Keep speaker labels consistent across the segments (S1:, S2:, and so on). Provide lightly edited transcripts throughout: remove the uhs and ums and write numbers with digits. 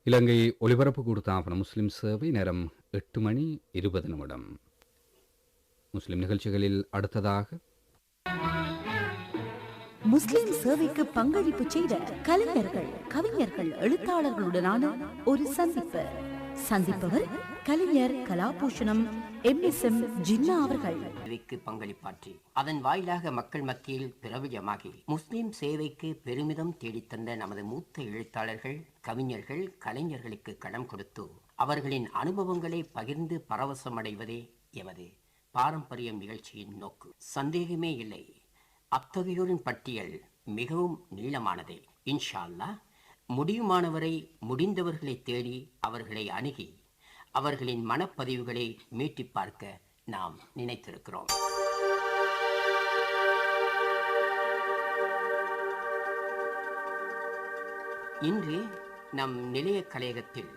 S1: இலங்கை ஒலிபரப்பு கூடுத்தாபன முஸ்லிம் சேவை நேரம் 8 மணி 20 நிமிடம். முஸ்லிம் நிகழ்ச்சிகளில் அடுத்ததாக
S2: முஸ்லிம் சேவைக்கு பங்களிப்பு செய்த கலைஞர்கள், கவிஞர்கள், எழுத்தாளர்களுடனான ஒரு சந்திப்பு. சந்திப்பவர் கலைஞர் கலாபூஷணம் எம்.எஸ்.எம். ஜின்னா அவர்கள்.
S3: சேவைக்கு பங்களிப்பாற்றி அதன் வாயிலாக மக்கள் மத்தியில் பிரபலமாகி முஸ்லிம் சேவைக்கு பெருமிதம் தேடித்தந்த நமது மூத்த எழுத்தாளர்கள், கவிஞர்கள், கலைஞர்களுக்கு கடம் கொடுத்து அவர்களின் அனுபவங்களை பகிர்ந்து பரவசமடைவதே எமது பாரம்பரியம் நிகழ்ச்சியின் நோக்கு. சந்தேகமே இல்லை, அத்தகையோரின் பட்டியல் மிகவும் நீளமானதே. இன்ஷா அல்லாஹ் முடியுமானவரை முடிந்தவர்களை தேடி அவர்களை அணுகி அவர்களின் மனப்பதிவுகளை மீட்டி பார்க்க நாம் நினைத்திருக்கிறோம். இன்று நம் நிலைய கலையகத்தில்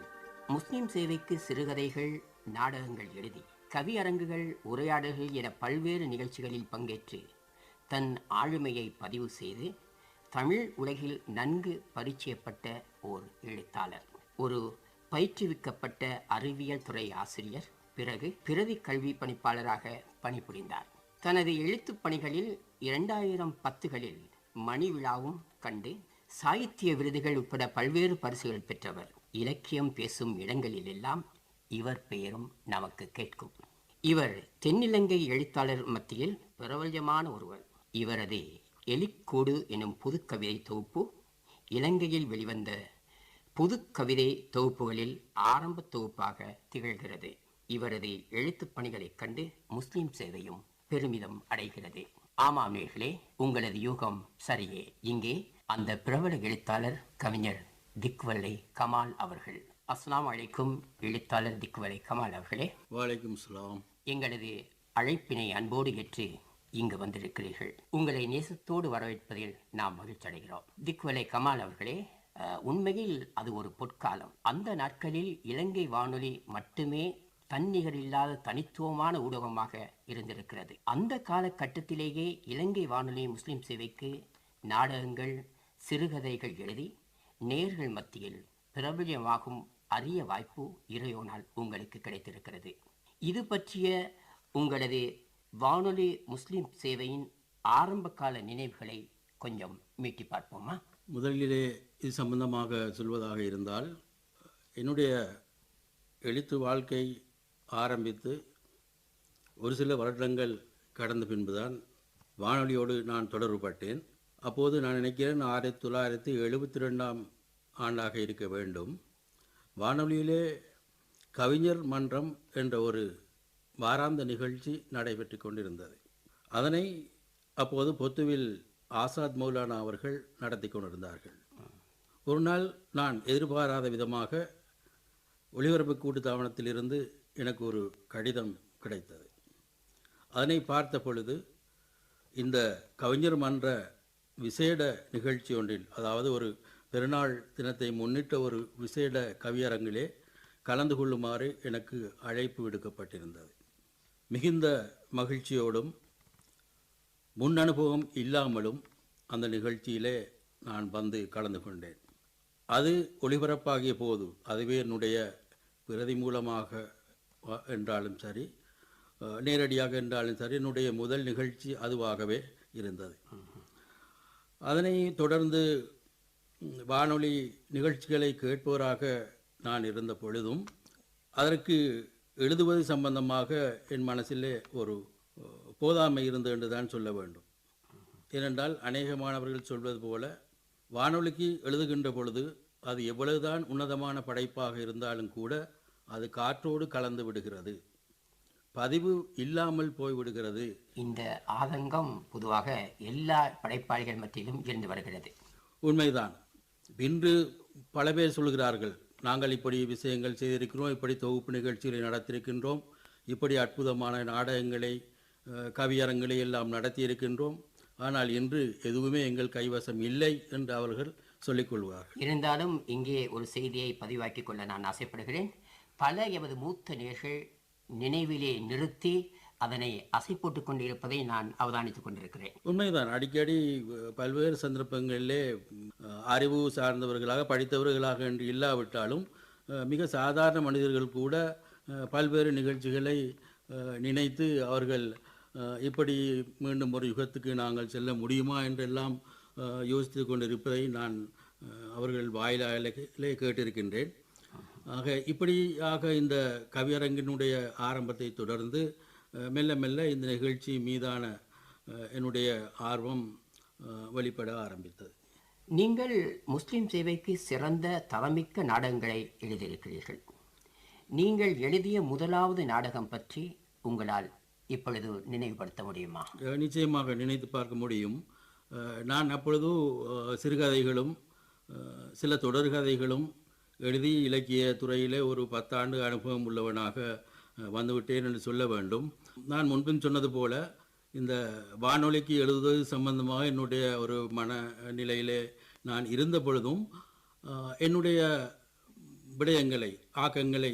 S3: முஸ்லிம் சேவைக்கு சிறுகதைகள், நாடகங்கள் எழுதி கவியரங்குகள், உரையாடல்கள் என பல்வேறு நிகழ்ச்சிகளில் பங்கேற்று தன் ஆளுமையை பதிவு செய்து தமிழ் உலகில் நன்கு பரிச்சயப்பட்ட ஓர் எழுத்தாளர், ஒரு பயிற்றுவிக்கப்பட்ட அறிவியல் துறை ஆசிரியர், பிறகு பிரதி கல்வி பணிப்பாளராக பணிபுரிந்தார். தனது எழுத்துப் பணிகளில் 2010களில் மணி விழாவும் கண்டு சாகித்ய விருதுகள் உட்பட பல்வேறு பரிசுகள் பெற்றவர். இலக்கியம் பேசும் இடங்களிலெல்லாம் இவர் பெயரும் நமக்கு கேட்கும். இவர் தென்னிலங்கை எழுத்தாளர் மத்தியில் பிரபல்யமான ஒருவர். இவரது எலிக்கூடு எனும் புதுக்கவிதை தொகுப்பு இலங்கையில் வெளிவந்த புது கவிதை தொகுப்புகளில் ஆரம்ப தொகுப்பாக திகழ்கிறது. இவரது எழுத்துப் பணிகளைக் கண்டு முஸ்லிம் சேவையும் பெருமிதம் அடைகிறது. ஆமாம் நேர்களே, உங்களது யூகம் சரியே. இங்கே அந்த பிரபல எழுத்தாளர், கவிஞர் திக்வலை கமால் அவர்கள். அஸ்ஸலாமு அலைக்கும் எழுத்தாளர் திக்வலை கமால் அவர்களே.
S4: வலைக்கும் சலாம்.
S3: எங்களது அழைப்பினை அன்போடு ஏற்று இங்கு வந்திருக்கிறீர்கள். உங்களை நேசத்தோடு வரவேற்பதில் நாம் மகிழ்ச்சி அடைகிறோம். திக்வலை கமால் அவர்களே, உண்மையில் அது ஒரு பொற்காலம். அந்த நாட்களில் இலங்கை வானொலி மட்டுமே தன்னிகரில்லாத தனித்துவமான ஊடகமாக இருந்திருக்கிறது. அந்த காலகட்டத்திலேயே இலங்கை வானொலி முஸ்லிம் சேவைக்கு நாடகங்கள், சிறுகதைகள் எழுதி நேயர்கள் மத்தியில் பிரபல்யமாகும் அரிய வாய்ப்பு இறையோனால் உங்களுக்கு கிடைத்திருக்கிறது. இது பற்றிய உங்களது வானொலி முஸ்லிம் சேவையின் ஆரம்ப கால நினைவுகளை கொஞ்சம் மீட்டி பார்ப்போமா?
S4: முதலிலே இது சம்பந்தமாக சொல்வதாக இருந்தால், என்னுடைய எழுத்து வாழ்க்கை ஆரம்பித்து ஒரு சில வருடங்கள் கடந்த பின்புதான் வானொலியோடு நான் தொடர்புபட்டேன். அப்போது நான் நினைக்கிறேன் 1972ஆம் ஆண்டாக இருக்க வேண்டும். வானொலியிலே கவிஞர் மன்றம் என்ற ஒரு வாராந்த நிகழ்ச்சி நடைபெற்று கொண்டிருந்தது. அதனை அப்போது பொத்துவில் ஆசாத் மௌலானா அவர்கள் நடத்தி கொண்டிருந்தார்கள். ஒரு நாள் நான் எதிர்பாராத விதமாக ஒலிபரப்பு கூட்டுத்தாபனத்திலிருந்து எனக்கு ஒரு கடிதம் கிடைத்தது. அதனை பார்த்த பொழுது இந்த கவிஞர் மன்ற விசேட நிகழ்ச்சி ஒன்றில், அதாவது ஒரு பெருநாள் தினத்தை முன்னிட்ட ஒரு விசேட கவியரங்கிலே கலந்து கொள்ளுமாறு எனக்கு அழைப்பு விடுக்கப்பட்டிருந்தது. மிகுந்த மகிழ்ச்சியோடும் முன் அனுபவம் இல்லாமலும் அந்த நிகழ்ச்சியிலே நான் வந்து கலந்து கொண்டேன். அது ஒளிபரப்பாகிய போது, அதுவே என்னுடைய பிரதி மூலமாக என்றாலும் சரி, நேரடியாக என்றாலும் சரி, என்னுடைய முதல் நிகழ்ச்சி அதுவாகவே இருந்தது. அதனை தொடர்ந்து வானொலி நிகழ்ச்சிகளை கேட்பவராக நான் இருந்த பொழுதும் அதற்கு எழுதுவது சம்பந்தமாக என் மனசிலே ஒரு போதாமை இருந்தது என்று தான் சொல்ல வேண்டும். ஏனென்றால் அநேக மாணவர்கள் சொல்வது போல, வானொலிக்கு எழுதுகின்ற பொழுது அது எவ்வளவுதான் உன்னதமான படைப்பாக இருந்தாலும் கூட அது காற்றோடு கலந்து விடுகிறது, பதிவு இல்லாமல் போய்விடுகிறது.
S3: இந்த ஆதங்கம் பொதுவாக எல்லா படைப்பாளிகள் மத்தியிலும் இருந்து வருகிறது.
S4: உண்மைதான். இன்று பல பேர் சொல்கிறார்கள், நாங்கள் இப்படி விஷயங்கள் செய்திருக்கிறோம், இப்படி தொகுப்பு நிகழ்ச்சிகளை நடத்தியிருக்கின்றோம், இப்படி அற்புதமான நாடகங்களை, கவியரங்களை எல்லாம் நடத்தியிருக்கின்றோம், ஆனால் இன்று எதுவுமே எங்கள் கைவசம் இல்லை என்று அவர்கள் சொல்லிக்கொள்வார்கள்.
S3: இருந்தாலும் இங்கே ஒரு செய்தியை பதிவாக்கிக் கொள்ள நான் ஆசைப்படுகிறேன். பல எமது மூத்த நேர்கள் நினைவிலே நிறுத்தி அதனை அசை போட்டுக் கொண்டிருப்பதை நான் அவதானித்துக் கொண்டிருக்கிறேன்.
S4: உண்மைதான். அடிக்கடி பல்வேறு சந்தர்ப்பங்களிலே அறிவு சார்ந்தவர்களாக படித்தவர்களாக என்று இல்லாவிட்டாலும் மிக சாதாரண மனிதர்கள் கூட பல்வேறு நிகழ்ச்சிகளை நினைத்து அவர்கள் இப்படி மீண்டும் ஒரு யுகத்துக்கு நாங்கள் செல்ல முடியுமா என்றெல்லாம் யோசித்து கொண்டிருப்பதை நான் அவர்கள் வாயிலாலே கேட்டிருக்கின்றேன். ஆக இப்படியாக இந்த கவியரங்கினுடைய ஆரம்பத்தை தொடர்ந்து மெல்ல மெல்ல இந்த நிகழ்ச்சி மீதான என்னுடைய ஆர்வம் வெளிப்பட ஆரம்பித்தது.
S3: நீங்கள் முஸ்லிம் சேவைக்கு சிறந்த தரமிக்க நாடகங்களை எழுதியிருக்கிறீர்கள். நீங்கள் எழுதிய முதலாவது நாடகம் பற்றி உங்களால் இப்பொழுது நினைவுபடுத்த முடியுமா?
S4: நிச்சயமாக நினைத்து பார்க்க முடியும். நான் அப்பொழுது சிறுகதைகளும் சில தொடர்கதைகளும் எழுதி இலக்கிய துறையிலே ஒரு 10 ஆண்டு அனுபவம் உள்ளவனாக வந்துவிட்டேன் என்று சொல்ல வேண்டும். நான் முன்பின் சொன்னது போல இந்த வானொலிக்கு எழுதுவது சம்பந்தமாக என்னுடைய ஒரு மனநிலையிலே நான் இருந்த பொழுதும் என்னுடைய விடயங்களை ஆக்கங்களை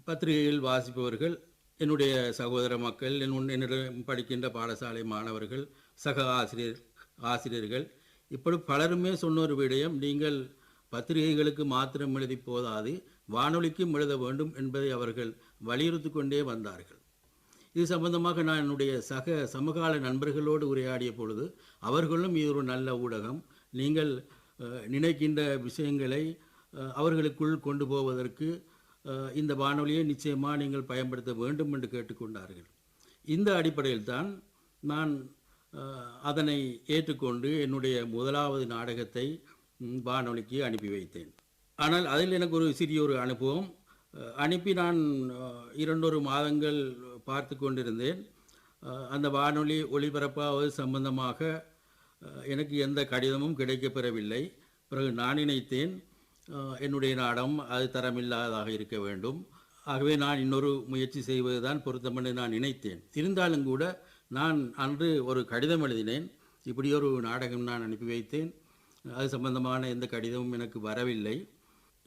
S4: பத்திரிகையில் வாசிப்பவர்கள், என்னுடைய சகோதர மக்கள், என்னிடம் படிக்கின்ற பாடசாலை மாணவர்கள், சக ஆசிரியர்கள் இப்படி பலருமே சொன்ன ஒரு விடயம், நீங்கள் பத்திரிகைகளுக்கு மாத்திரம் எழுதி போதாது, வானொலிக்கும் எழுத வேண்டும் என்பதை அவர்கள் வலியுறுத்தி கொண்டே வந்தார்கள். இது சம்பந்தமாக நான் என்னுடைய சமகால நண்பர்களோடு உரையாடிய பொழுது அவர்களும் இது ஒரு நல்ல ஊடகம், நீங்கள் நினைக்கின்ற விஷயங்களை அவர்களுக்குள் கொண்டு போவதற்கு இந்த வானொலியை நிச்சயமாக நீங்கள் பயன்படுத்த வேண்டும் என்று கேட்டுக்கொண்டார்கள். இந்த அடிப்படையில் தான் நான் அதனை ஏற்றுக்கொண்டு என்னுடைய முதலாவது நாடகத்தை வானொலிக்கு அனுப்பி வைத்தேன். ஆனால் அதில் எனக்கு ஒரு சிறிய ஒரு அனுபவம். அனுப்பி நான் 2 மாதங்கள் பார்த்து கொண்டிருந்தேன். அந்த வானொலி ஒளிபரப்பாவது சம்பந்தமாக எனக்கு எந்த கடிதமும் கிடைக்கப்பெறவில்லை. பிறகு நான் நினைத்தேன், என்னுடைய நாடகம் அது தரமில்லாததாக இருக்க வேண்டும், ஆகவே நான் இன்னொரு முயற்சி செய்வது தான் பொருத்தம் என்று நான் நினைத்தேன். இருந்தாலும் கூட நான் அன்று ஒரு கடிதம் எழுதினேன். இப்படி ஒரு நாடகம் நான் அனுப்பி வைத்தேன், அது சம்பந்தமான எந்த கடிதமும் எனக்கு வரவில்லை,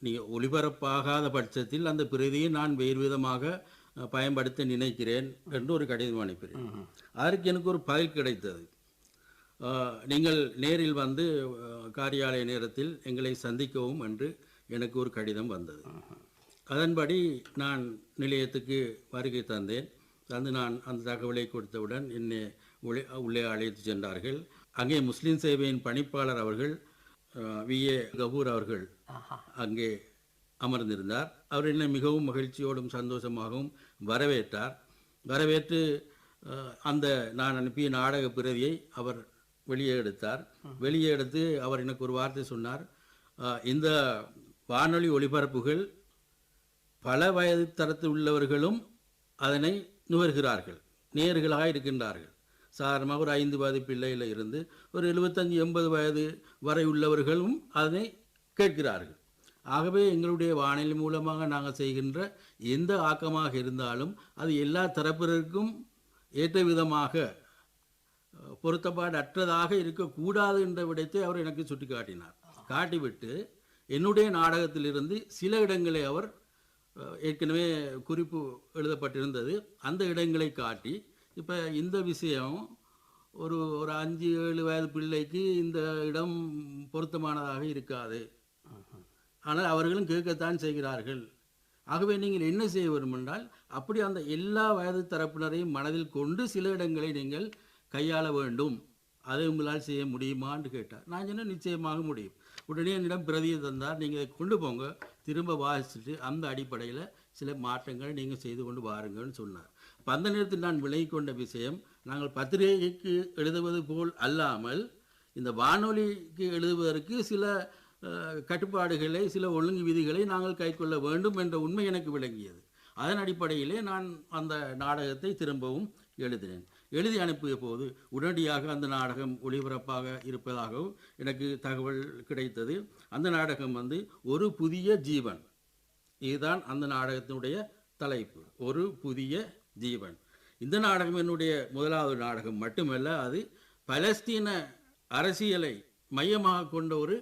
S4: நீ ஒளிபரப்பாகாத பட்சத்தில் அந்த பிரதியை நான் வேறு விதமாக பயன்படுத்த நினைக்கிறேன் என்று ஒரு கடிதம் அனுப்பினேன். அதற்கு எனக்கு ஒரு பதில் கிடைத்தது. நீங்கள் நேரில் வந்து காரியாலய நேரத்தில் எங்களை சந்திக்கவும் என்று எனக்கு ஒரு கடிதம் வந்தது. அதன்படி நான் நிலையத்துக்கு வருகை தந்தேன். தந்து நான் அந்த தகவலை கொடுத்தவுடன் என்னை உள்ளே அழைத்து சென்றார்கள். அங்கே முஸ்லீம் சேவையின் பணிப்பாளர் அவர்கள் VA கபூர் அவர்கள் அங்கே அமர்ந்திருந்தார். அவர் என்னை மிகவும் மகிழ்ச்சியோடும் சந்தோஷமாகவும் வரவேற்று அந்த நான் அனுப்பிய நாடக பிரதியை அவர் வெளியே எடுத்து அவர் எனக்கு ஒரு வார்த்தை சொன்னார். இந்த வானொலி ஒளிபரப்புகள் பல வயது தரத்தில் உள்ளவர்களும் அதனை நுகர்கிறார்கள், நேயர்களாக இருக்கின்றார்கள். சாதாரணமாக ஒரு 5 வயது பிள்ளையில் இருந்து ஒரு 75-80 வயது வரை உள்ளவர்களும் அதனை கேட்கிறார்கள். ஆகவே எங்களுடைய வானொலி மூலமாக நாங்கள் செய்கின்ற எந்த ஆக்கமாக இருந்தாலும் அது எல்லா தரப்பினருக்கும் ஏற்ற விதமாக பொருத்தப்பாடு அற்றதாக இருக்கக்கூடாது என்ற விடத்தை அவர் எனக்கு சுட்டி காட்டிவிட்டு என்னுடைய நாடகத்திலிருந்து சில இடங்களை அவர் ஏற்கனவே குறிப்பு எழுதப்பட்டிருந்தது, அந்த இடங்களை காட்டி, இப்போ இந்த விஷயம் ஒரு 5-7 வயது பிள்ளைக்கு இந்த இடம் பொருத்தமானதாக இருக்காது, ஆனால் அவர்களும் கேட்கத்தான் செய்கிறார்கள், ஆகவே நீங்கள் என்ன செய்ய வேண்டும் என்றால் அப்படி அந்த எல்லா வயது தரப்பினரையும் மனதில் கொண்டு சில இடங்களை நீங்கள் கையாள வேண்டும், அதை உங்களால் செய்ய முடியுமான்னு கேட்டார். நான் சொன்னேன், நிச்சயமாக முடியும். உடனே என்னிடம் பிரதியை தந்தார், நீங்கள் இதை கொண்டு போங்க, திரும்ப வாசிச்சுட்டு அந்த அடிப்படையில் சில மாற்றங்களை நீங்கள் செய்து கொண்டு வாருங்கன்னு சொன்னார். இப்போ அந்த நேரத்தில் நான் விலகி கொண்ட விஷயம், நாங்கள் பத்திரிகைக்கு எழுதுவது போல் அல்லாமல் இந்த வானொலிக்கு எழுதுவதற்கு சில கட்டுப்பாடுகளை, சில ஒழுங்கு விதிகளை நாங்கள் கைக்கொள்ள வேண்டும் என்ற உண்மை எனக்கு விளங்கியது. அதன் அடிப்படையிலே நான் அந்த நாடகத்தை திரும்பவும் எழுதி அனுப்பிய போது உடனடியாக அந்த நாடகம் ஒளிபரப்பாக இருப்பதாகவும் எனக்கு தகவல் கிடைத்தது. அந்த நாடகம் ஒரு புதிய ஜீவன், இதுதான் அந்த நாடகத்தினுடைய தலைப்பு, ஒரு புதிய ஜீவன். இந்த நாடகம் என்னுடைய முதலாவது நாடகம் மட்டுமல்ல, அது பலஸ்தீன அரசியலை மையமாக கொண்ட ஒரு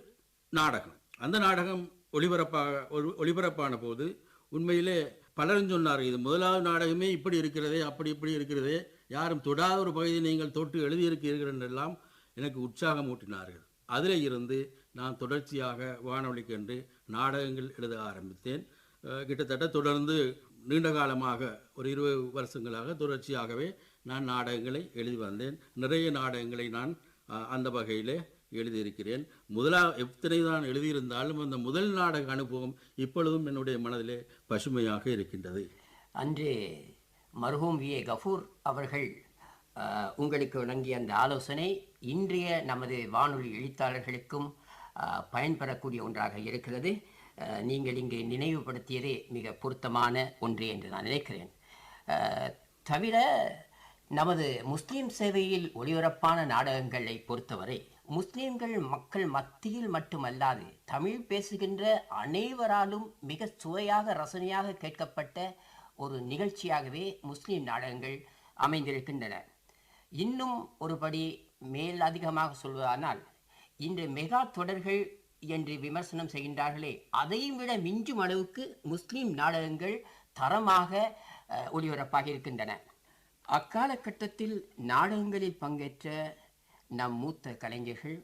S4: நாடகம். அந்த நாடகம் ஒளிபரப்பான போது உண்மையிலே பலரும் சொன்னார், இது முதலாவது நாடகமே இப்படி இருக்கிறதே, அப்படி இப்படி இருக்கிறதே, யாரும் தொடாத ஒரு பகுதியை நீங்கள் தொட்டு எழுதியிருக்கிறீர்கள் என்றெல்லாம் எனக்கு உற்சாகம் ஊட்டினார்கள். அதில் இருந்து நான் தொடர்ச்சியாக வானொலிக்கென்று நாடகங்கள் எழுத ஆரம்பித்தேன். கிட்டத்தட்ட தொடர்ந்து நீண்ட காலமாக ஒரு 20 வருஷங்களாக தொடர்ச்சியாகவே நான் நாடகங்களை எழுதி வந்தேன். நிறைய நாடகங்களை நான் அந்த வகையிலே எழுதியிருக்கிறேன். எத்தனை தான் எழுதியிருந்தாலும் அந்த முதல் நாடக அனுபவம் இப்பொழுதும் என்னுடைய மனதிலே பசுமையாக இருக்கின்றது.
S3: அன்று மர்ஹூம் வி ஏ கஃபூர் அவர்கள் உங்களுக்கு வழங்கிய அந்த ஆலோசனை இன்றைய நமது வானொலி எழுத்தாளர்களுக்கும் பயன்பெறக்கூடிய ஒன்றாக இருக்கிறது. நீங்கள் இங்கு நினைவுபடுத்தியதே மிக பொருத்தமான ஒன்று என்று நான் நினைக்கிறேன். தவிர நமது முஸ்லீம் சேவையில் ஒளிபரப்பான நாடகங்களை பொறுத்தவரை முஸ்லீம்கள் மக்கள் மத்தியில் மட்டுமல்லாது தமிழ் பேசுகின்ற அனைவராலும் மிக சுவையாக ரசனையாக கேட்கப்பட்ட ஒரு நிகழ்ச்சியாகவே முஸ்லீம் நாடகங்கள் அமைந்திருக்கின்றன. இன்னும் ஒருபடி மேல் அதிகமாக சொல்வதானால் இந்த மெகா தொடர்கள் என்று விமர்சனம் செய்கின்றார்களே, அதையும் விட மிஞ்சும் அளவுக்கு முஸ்லீம் நாடகங்கள் தரமாக ஒளிபரப்பாக இருக்கின்றன. அக்காலகட்டத்தில் நாடகங்களில் பங்கேற்ற நம் மூத்த கலைஞர்கள்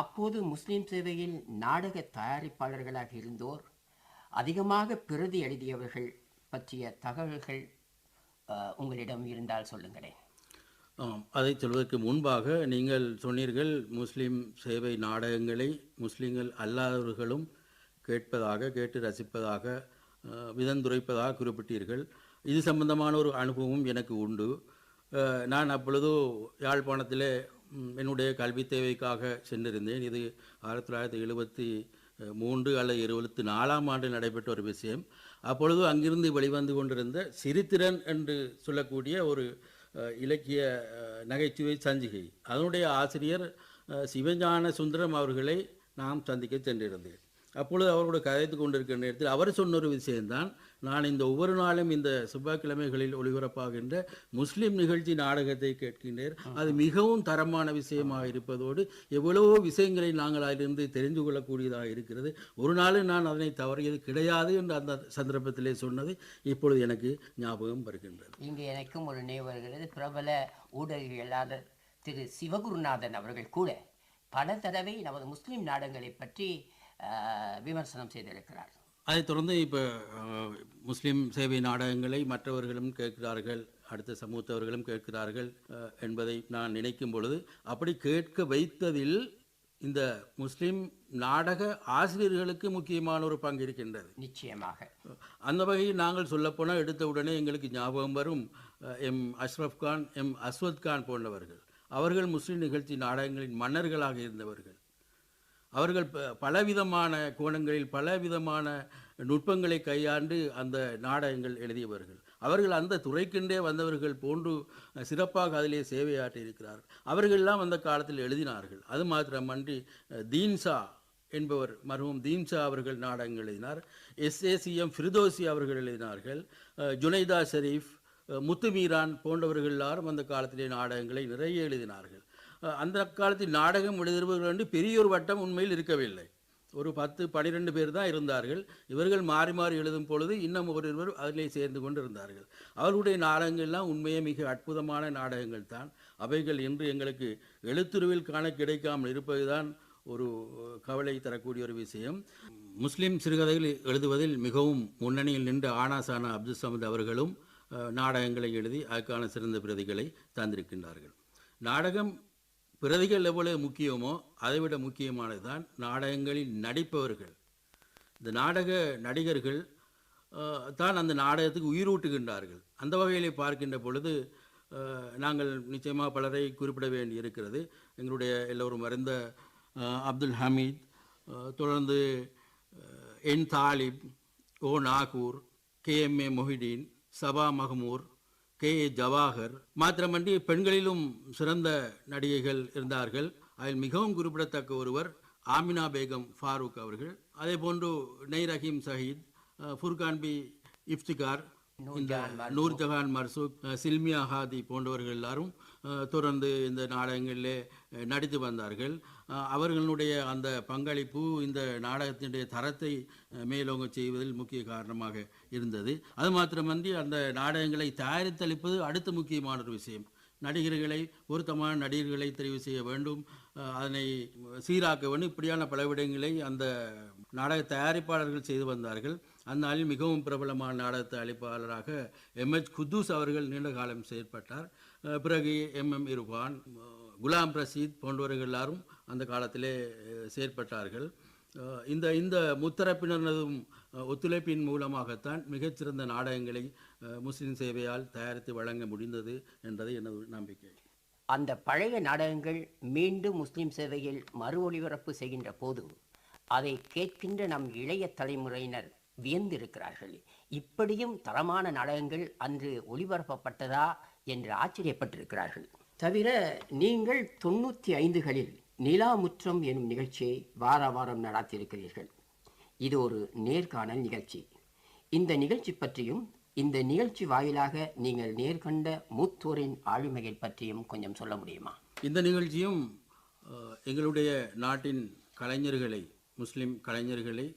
S3: அப்போது முஸ்லீம் சேவையில் நாடக தயாரிப்பாளர்களாக இருந்தோர் அதிகமாக பிரதி எழுதியவர்கள் பற்றிய தகவல்கள் உங்களிடம் இருந்தால் சொல்லுங்களேன்.
S4: அதை சொல்வதற்கு முன்பாக நீங்கள் சொன்னீர்கள் முஸ்லீம் சேவை நாடகங்களை முஸ்லீம்கள் அல்லாதவர்களும் கேட்டு ரசிப்பதாக விதந்துரைப்பதாக குறிப்பிட்டீர்கள். இது சம்பந்தமான ஒரு அனுபவம் எனக்கு உண்டு. நான் அப்பொழுது யாழ்ப்பாணத்தில் என்னுடைய கல்வி தேவைக்காக சென்றிருந்தேன். இது 1973 அல்லது 74 ஆண்டு நடைபெற்ற ஒரு விஷயம். அப்பொழுது அங்கிருந்து வெளிவந்து கொண்டிருந்த சிரித்திரன் என்று சொல்லக்கூடிய ஒரு இலக்கிய நகைச்சுவை சஞ்சிகை, அதனுடைய ஆசிரியர் சிவஞான சுந்தரம் அவர்களை நாம் சந்திக்க சென்றிருந்தேன். அப்பொழுது அவரோட கதைத்து கொண்டிருக்கிற நேரத்தில் அவர் சொன்ன ஒரு விஷயம்தான், நான் இந்த ஒவ்வொரு நாளும் இந்த செவ்வாய்க்கிழமைகளில் ஒளிபரப்பாகின்ற முஸ்லீம் நிகழ்ச்சி நாடகத்தை கேட்கின்றேன். அது மிகவும் தரமான விஷயமாக இருப்பதோடு எவ்வளவோ விஷயங்களை நாங்கள் அதிலிருந்து தெரிந்து கொள்ளக்கூடியதாக இருக்கிறது. ஒரு நாளும் நான் அதனை தவறியது கிடையாது என்று அந்த சந்தர்ப்பத்திலே சொன்னது இப்பொழுது எனக்கு ஞாபகம் வருகின்றது.
S3: இங்கு எனக்கும் ஒரு நினைவு வருகிறது. பிரபல ஊடகவியலாளர் திரு சிவகுருநாதன் அவர்கள் கூட பல தடவை நமது முஸ்லீம் நாடகங்களை பற்றி விமர்சனம் செய்திருக்கிறார்.
S4: அதைத் தொடர்ந்து இப்போ முஸ்லீம் சேவை நாடகங்களை மற்றவர்களும் கேட்கிறார்கள், அடுத்த சமூகத்தவர்களும் கேட்கிறார்கள் என்பதை நான் நினைக்கும் பொழுது, அப்படி கேட்க வைத்ததில் இந்த முஸ்லீம் நாடக ஆசிரியர்களுக்கு முக்கியமான ஒரு பங்கு இருக்கின்றது.
S3: நிச்சயமாக.
S4: அந்த வகையில் நாங்கள் சொல்லப்போனால் எடுத்த உடனே எங்களுக்கு ஞாபகம் வரும் எம் அஷ்ரஃப் கான், எம் அஸ்வத் கான் போன்றவர்கள். அவர்கள் முஸ்லீம் நிகழ்ச்சி நாடகங்களின் மன்னர்களாக இருந்தவர்கள். அவர்கள் பலவிதமான கோணங்களில் பலவிதமான நுட்பங்களை கையாண்டு அந்த நாடகங்கள் எழுதியவர்கள். அவர்கள் அந்த துறைக்கென்றே வந்தவர்கள் போன்று சிறப்பாக அதிலே சேவையாற்றி இருக்கிறார்கள். அவர்களெல்லாம் அந்த காலத்தில் எழுதினார்கள். அது மாத்திரமன்றி தீன்ஷா என்பவர், மர்ஹூம் தீன்ஷா அவர்கள் நாடகங்கள் எழுதினார். SACM ஃபிர்தோசி அவர்கள் எழுதினார்கள். ஜுனைதா ஷரீஃப், முத்துமீரான் போன்றவர்கள் எல்லாரும் அந்த காலத்திலே நாடகங்களை நிறைய எழுதினார்கள். அந்த காலத்தில் நாடகம் எழுதுபவர்கள் என்று பெரிய ஒரு வட்டம் உண்மையில் இருக்கவில்லை. ஒரு 10-12 பேர் தான் இருந்தார்கள். இவர்கள் மாறி மாறி எழுதும் பொழுது இன்னும் ஒருவர் அதிலே சேர்ந்து கொண்டு இருந்தார்கள். அவர்களுடைய நாடகங்கள்லாம் உண்மையே மிக அற்புதமான நாடகங்கள் தான். அவைகள் இன்று எங்களுக்கு எழுத்துருவில் காண கிடைக்காமல் இருப்பதுதான் ஒரு கவலை தரக்கூடிய ஒரு விஷயம். முஸ்லீம் சிறுகதைகள் எழுதுவதில் மிகவும் முன்னணியில் நின்ற ஆனாசானா அப்துல் சமத் அவர்களும் நாடகங்களை எழுதி அதுக்கான சிறந்த பிரதிகளை தந்திருக்கின்றார்கள். நாடகம் பிரதிகள் எவ்வளவு முக்கியமோ அதைவிட முக்கியமானதுதான் நாடகங்களில் நடிப்பவர்கள். இந்த நாடக நடிகர்கள் தான் அந்த நாடகத்துக்கு உயிரூட்டுகின்றார்கள். அந்த வகையிலே பார்க்கின்ற பொழுது நாங்கள் நிச்சயமாக பலரை குறிப்பிட வேண்டி இருக்கிறது. எங்களுடைய எல்லோரும் அறிந்த அப்துல் ஹமீத், தொடர்ந்து என் தாலிப், ஓ நாகூர், KMA மொஹிடீன், சபா மஹமூர், KA ஜவாஹர், மாத்திரமன்றி பெண்களிலும் சிறந்த நடிகைகள் இருந்தார்கள். அதில் மிகவும் குறிப்பிடத்தக்க ஒருவர் ஆமினா பேகம் ஃபாரூக் அவர்கள். அதே போன்று நெய் ரஹீம் சஹீத், ஃபுர்கான் பி இஃப்திகார், இந்த நூர்ஜஹான் மர்சூக், சில்மியா ஹாதி போன்றவர்கள் எல்லாரும் தொடர்ந்து இந்த நாடகங்களிலே நடித்து வந்தார்கள். அவர்களுடைய அந்த பங்களிப்பு இந்த நாடகத்தினுடைய தரத்தை மேலோங்க செய்வதில் முக்கிய காரணமாக இருந்தது. அது மாத்திரமன்றி அந்த நாடகங்களை தயாரித்தளிப்பது அடுத்த முக்கியமான ஒரு விஷயம். நடிகர்களை, பொருத்தமான நடிகர்களை தெரிவு செய்ய வேண்டும், அதனை சீராக்க வேண்டும். இப்படியான பல விடயங்களை அந்த நாடக தயாரிப்பாளர்கள் செய்து வந்தார்கள். அந்த நாளில் மிகவும் பிரபலமான நாடக தயாரிப்பாளராக எம்எச் குத்தூஸ் அவர்கள் நீண்ட காலம் செயற்பட்டார். பிறகு எம்எம் இர்ஃபான், குலாம் ரஷீத் போன்றவர்கள் எல்லாரும் அந்த காலத்திலே செயற்பட்டார்கள். இந்த இந்த முத்தரப்பினரதும் ஒத்துழைப்பின் மூலமாகத்தான் மிகச்சிறந்த நாடகங்களை முஸ்லிம் சேவையால் தயாரித்து வழங்க முடிந்தது என்பது எனது நம்பிக்கை.
S3: அந்த பழைய நாடகங்கள் மீண்டும் முஸ்லிம் சேவையில் மறு ஒளிபரப்பு செய்கின்ற போது அதை கேட்கின்ற நம் இளைய தலைமுறையினர் வியந்திருக்கிறார்கள். இப்படியும் தரமான நாடகங்கள் அன்று ஒளிபரப்பப்பட்டதா என்று ஆச்சரியப்பட்டிருக்கிறார்கள். தவிர நீங்கள் 95களில் நிலாமுற்றம் எனும் நிகழ்ச்சியை வார வாரம் நடாத்தியிருக்கிறீர்கள். இது ஒரு நேர்காணல் நிகழ்ச்சி. இந்த நிகழ்ச்சி பற்றியும் இந்த நிகழ்ச்சி வாயிலாக நீங்கள் நேர்கண்ட மூத்தோரின் ஆளுமையை பற்றியும் கொஞ்சம் சொல்ல முடியுமா?
S4: இந்த நிகழ்ச்சியும் எங்களுடைய நாட்டின் கலைஞர்களை, முஸ்லிம் கலைஞர்களை,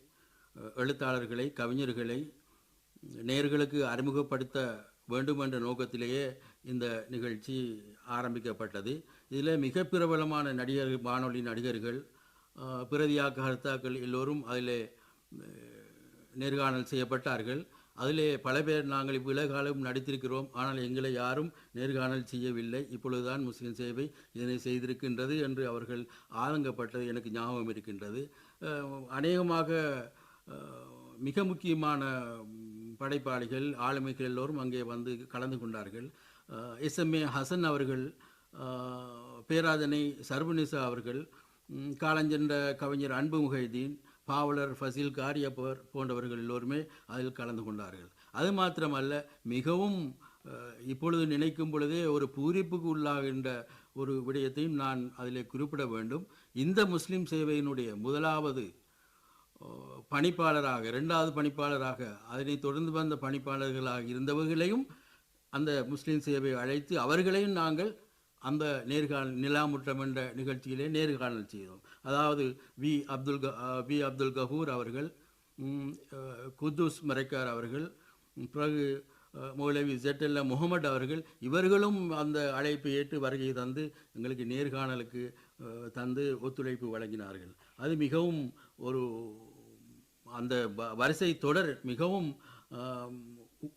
S4: எழுத்தாளர்களை, கவிஞர்களை நேயர்களுக்கு அறிமுகப்படுத்த வேண்டும் என்ற நோக்கத்திலேயே இந்த நிகழ்ச்சி ஆரம்பிக்கப்பட்டது. இதில் மிக பிரபலமான நடிகர்கள், வானொலி நடிகர்கள், பிரதியாக்க கர்த்தாக்கள் எல்லோரும் அதில் நேர்காணல் செய்யப்பட்டார்கள். அதிலே பல பேர் நாங்கள் இவ்வளவு காலம் நடித்திருக்கிறோம், ஆனால் எங்களை யாரும் நேர்காணல் செய்யவில்லை, இப்பொழுதுதான் முஸ்லிம் சேவை இதனை செய்திருக்கின்றது என்று அவர்கள் ஆதங்கப்பட்டது எனக்கு ஞாபகம் இருக்கின்றது. அநேகமாக மிக முக்கியமான படைப்பாளிகள், ஆளுமைகள் எல்லோரும் அங்கே வந்து கலந்து கொண்டார்கள். எஸ்எம்ஏ ஹசன் அவர்கள், பேராதனை சர்வநிசா அவர்கள், காலஞ்சென்ற கவிஞர் அன்பு முஹைதீன், பாவலர் ஃபசில் காரியப்பர் போன்றவர்கள் எல்லோருமே அதில் கலந்து கொண்டார்கள். அது மாத்திரமல்ல, மிகவும் இப்பொழுது நினைக்கும் பொழுதே ஒரு பூரிப்புக்கு உள்ளாகின்ற ஒரு விடயத்தையும் நான் அதில் குறிப்பிட வேண்டும். இந்த முஸ்லிம் சேவையினுடைய முதலாவது பணிப்பாளராக, இரண்டாவது பணிப்பாளராக, அதனை தொடர்ந்து வந்த பணிப்பாளர்களாக இருந்தவர்களையும் அந்த முஸ்லிம் சேவை அழைத்து அவர்களையும் நாங்கள் அந்த நேர்காணல், நிலாமுற்றம் என்ற நிகழ்ச்சியிலே நேர்காணல் செய்தோம். அதாவது வி அப்துல் கஃபூர் அவர்கள், குத்தூஸ் மரைக்கார் அவர்கள், பிறகு மௌலவி ZL முகமது அவர்கள், இவர்களும் அந்த அழைப்பை ஏற்று வருகை தந்து எங்களுக்கு நேர்காணலுக்கு தந்து ஒத்துழைப்பு வழங்கினார்கள். அது மிகவும் ஒரு அந்த வரிசை தொடர் மிகவும்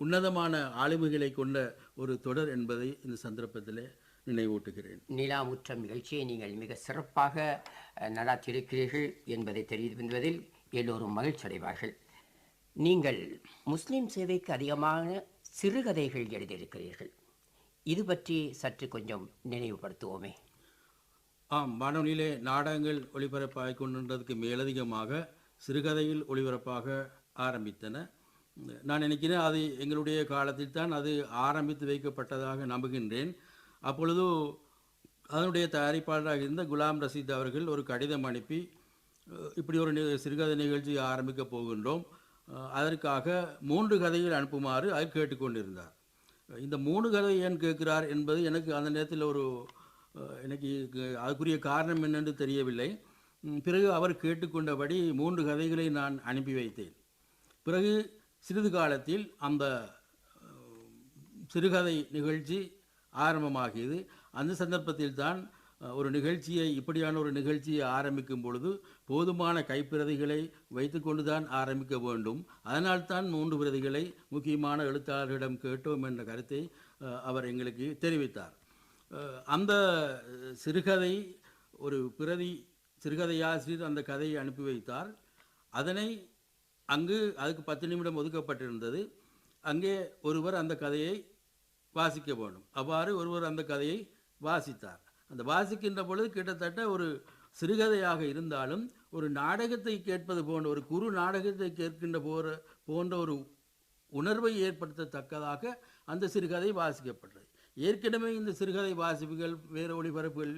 S4: உன்னதமான ஆளுமைகளை கொண்ட ஒரு தொடர் என்பதை இந்த சந்தர்ப்பத்தில் நினைவூட்டுகிறேன்.
S3: நிலாமுற்றம் நிகழ்ச்சியை நீங்கள் மிக சிறப்பாக நடாத்தியிருக்கிறீர்கள் என்பதை தெரிவிப்பதில் எல்லோரும் மகிழ்ச்சி அடைவார்கள். நீங்கள் முஸ்லிம் சேவைக்கு அதிகமான சிறுகதைகள் எழுதியிருக்கிறீர்கள். இது பற்றி சற்று கொஞ்சம் நினைவுபடுத்துவோமே.
S4: ஆம், வானொலியிலே நாடகங்கள் ஒளிபரப்பாக கொண்டிருந்ததுக்கு மேலதிகமாக சிறுகதையில் ஒளிபரப்பாக ஆரம்பித்தன. நான் நினைக்கிறேன் அது எங்களுடைய காலத்தில் தான் அது ஆரம்பித்து வைக்கப்பட்டதாக நம்புகின்றேன். அப்பொழுது அதனுடைய தயாரிப்பாளராக இருந்த குலாம் ரஷீத் அவர்கள் ஒரு கடிதம் அனுப்பி, இப்படி ஒரு சிறுகதை நிகழ்ச்சி ஆரம்பிக்கப் போகின்றோம், அதற்காக 3 கதைகள் அனுப்புமாறு அவர் கேட்டுக்கொண்டிருந்தார். இந்த 3 கதை ஏன் கேட்கிறார் என்பது எனக்கு அந்த நேரத்தில் எனக்கு அதுக்குரிய காரணம் என்னென்று தெரியவில்லை. பிறகு அவர் கேட்டுக்கொண்டபடி 3 கதைகளை நான் அனுப்பி வைத்தேன். பிறகு சிறிது காலத்தில் அந்த சிறுகதை நிகழ்ச்சி ஆரம்பமாகியது. அந்த சந்தர்ப்பத்தில் தான் ஒரு நிகழ்ச்சியை, இப்படியான ஒரு நிகழ்ச்சியை ஆரம்பிக்கும் பொழுது போதுமான கைப்பிரதிகளை வைத்துக்கொண்டு தான் ஆரம்பிக்க வேண்டும். அதனால்தான் 3 பிரதிகளை முக்கியமான எழுத்தாளர்களிடம் கேட்டோம் என்ற கருத்தை அவர் எங்களுக்கு தெரிவித்தார். அந்த சிறுகதை ஒரு பிரதி சிறுகதையாசிரியர் அந்த கதையை அனுப்பி வைத்தார். அதனை அதுக்கு 10 நிமிடம் ஒதுக்கப்பட்டிருந்தது. அங்கே ஒருவர் அந்த கதையை வாசிக்க வேண்டும். அவ்வாறு ஒருவர் அந்த கதையை வாசித்தார். அந்த வாசிக்கின்ற பொழுது கிட்டத்தட்ட ஒரு சிறுகதையாக இருந்தாலும் ஒரு நாடகத்தை கேட்பது போன்ற, ஒரு குறு நாடகத்தை கேட்கின்ற போன்ற ஒரு உணர்வை ஏற்படுத்தத்தக்கதாக அந்த சிறுகதை வாசிக்கப்பட்டது. ஏற்கனவே இந்த சிறுகதை வாசிப்புகள் வேறு ஒளிபரப்புகள்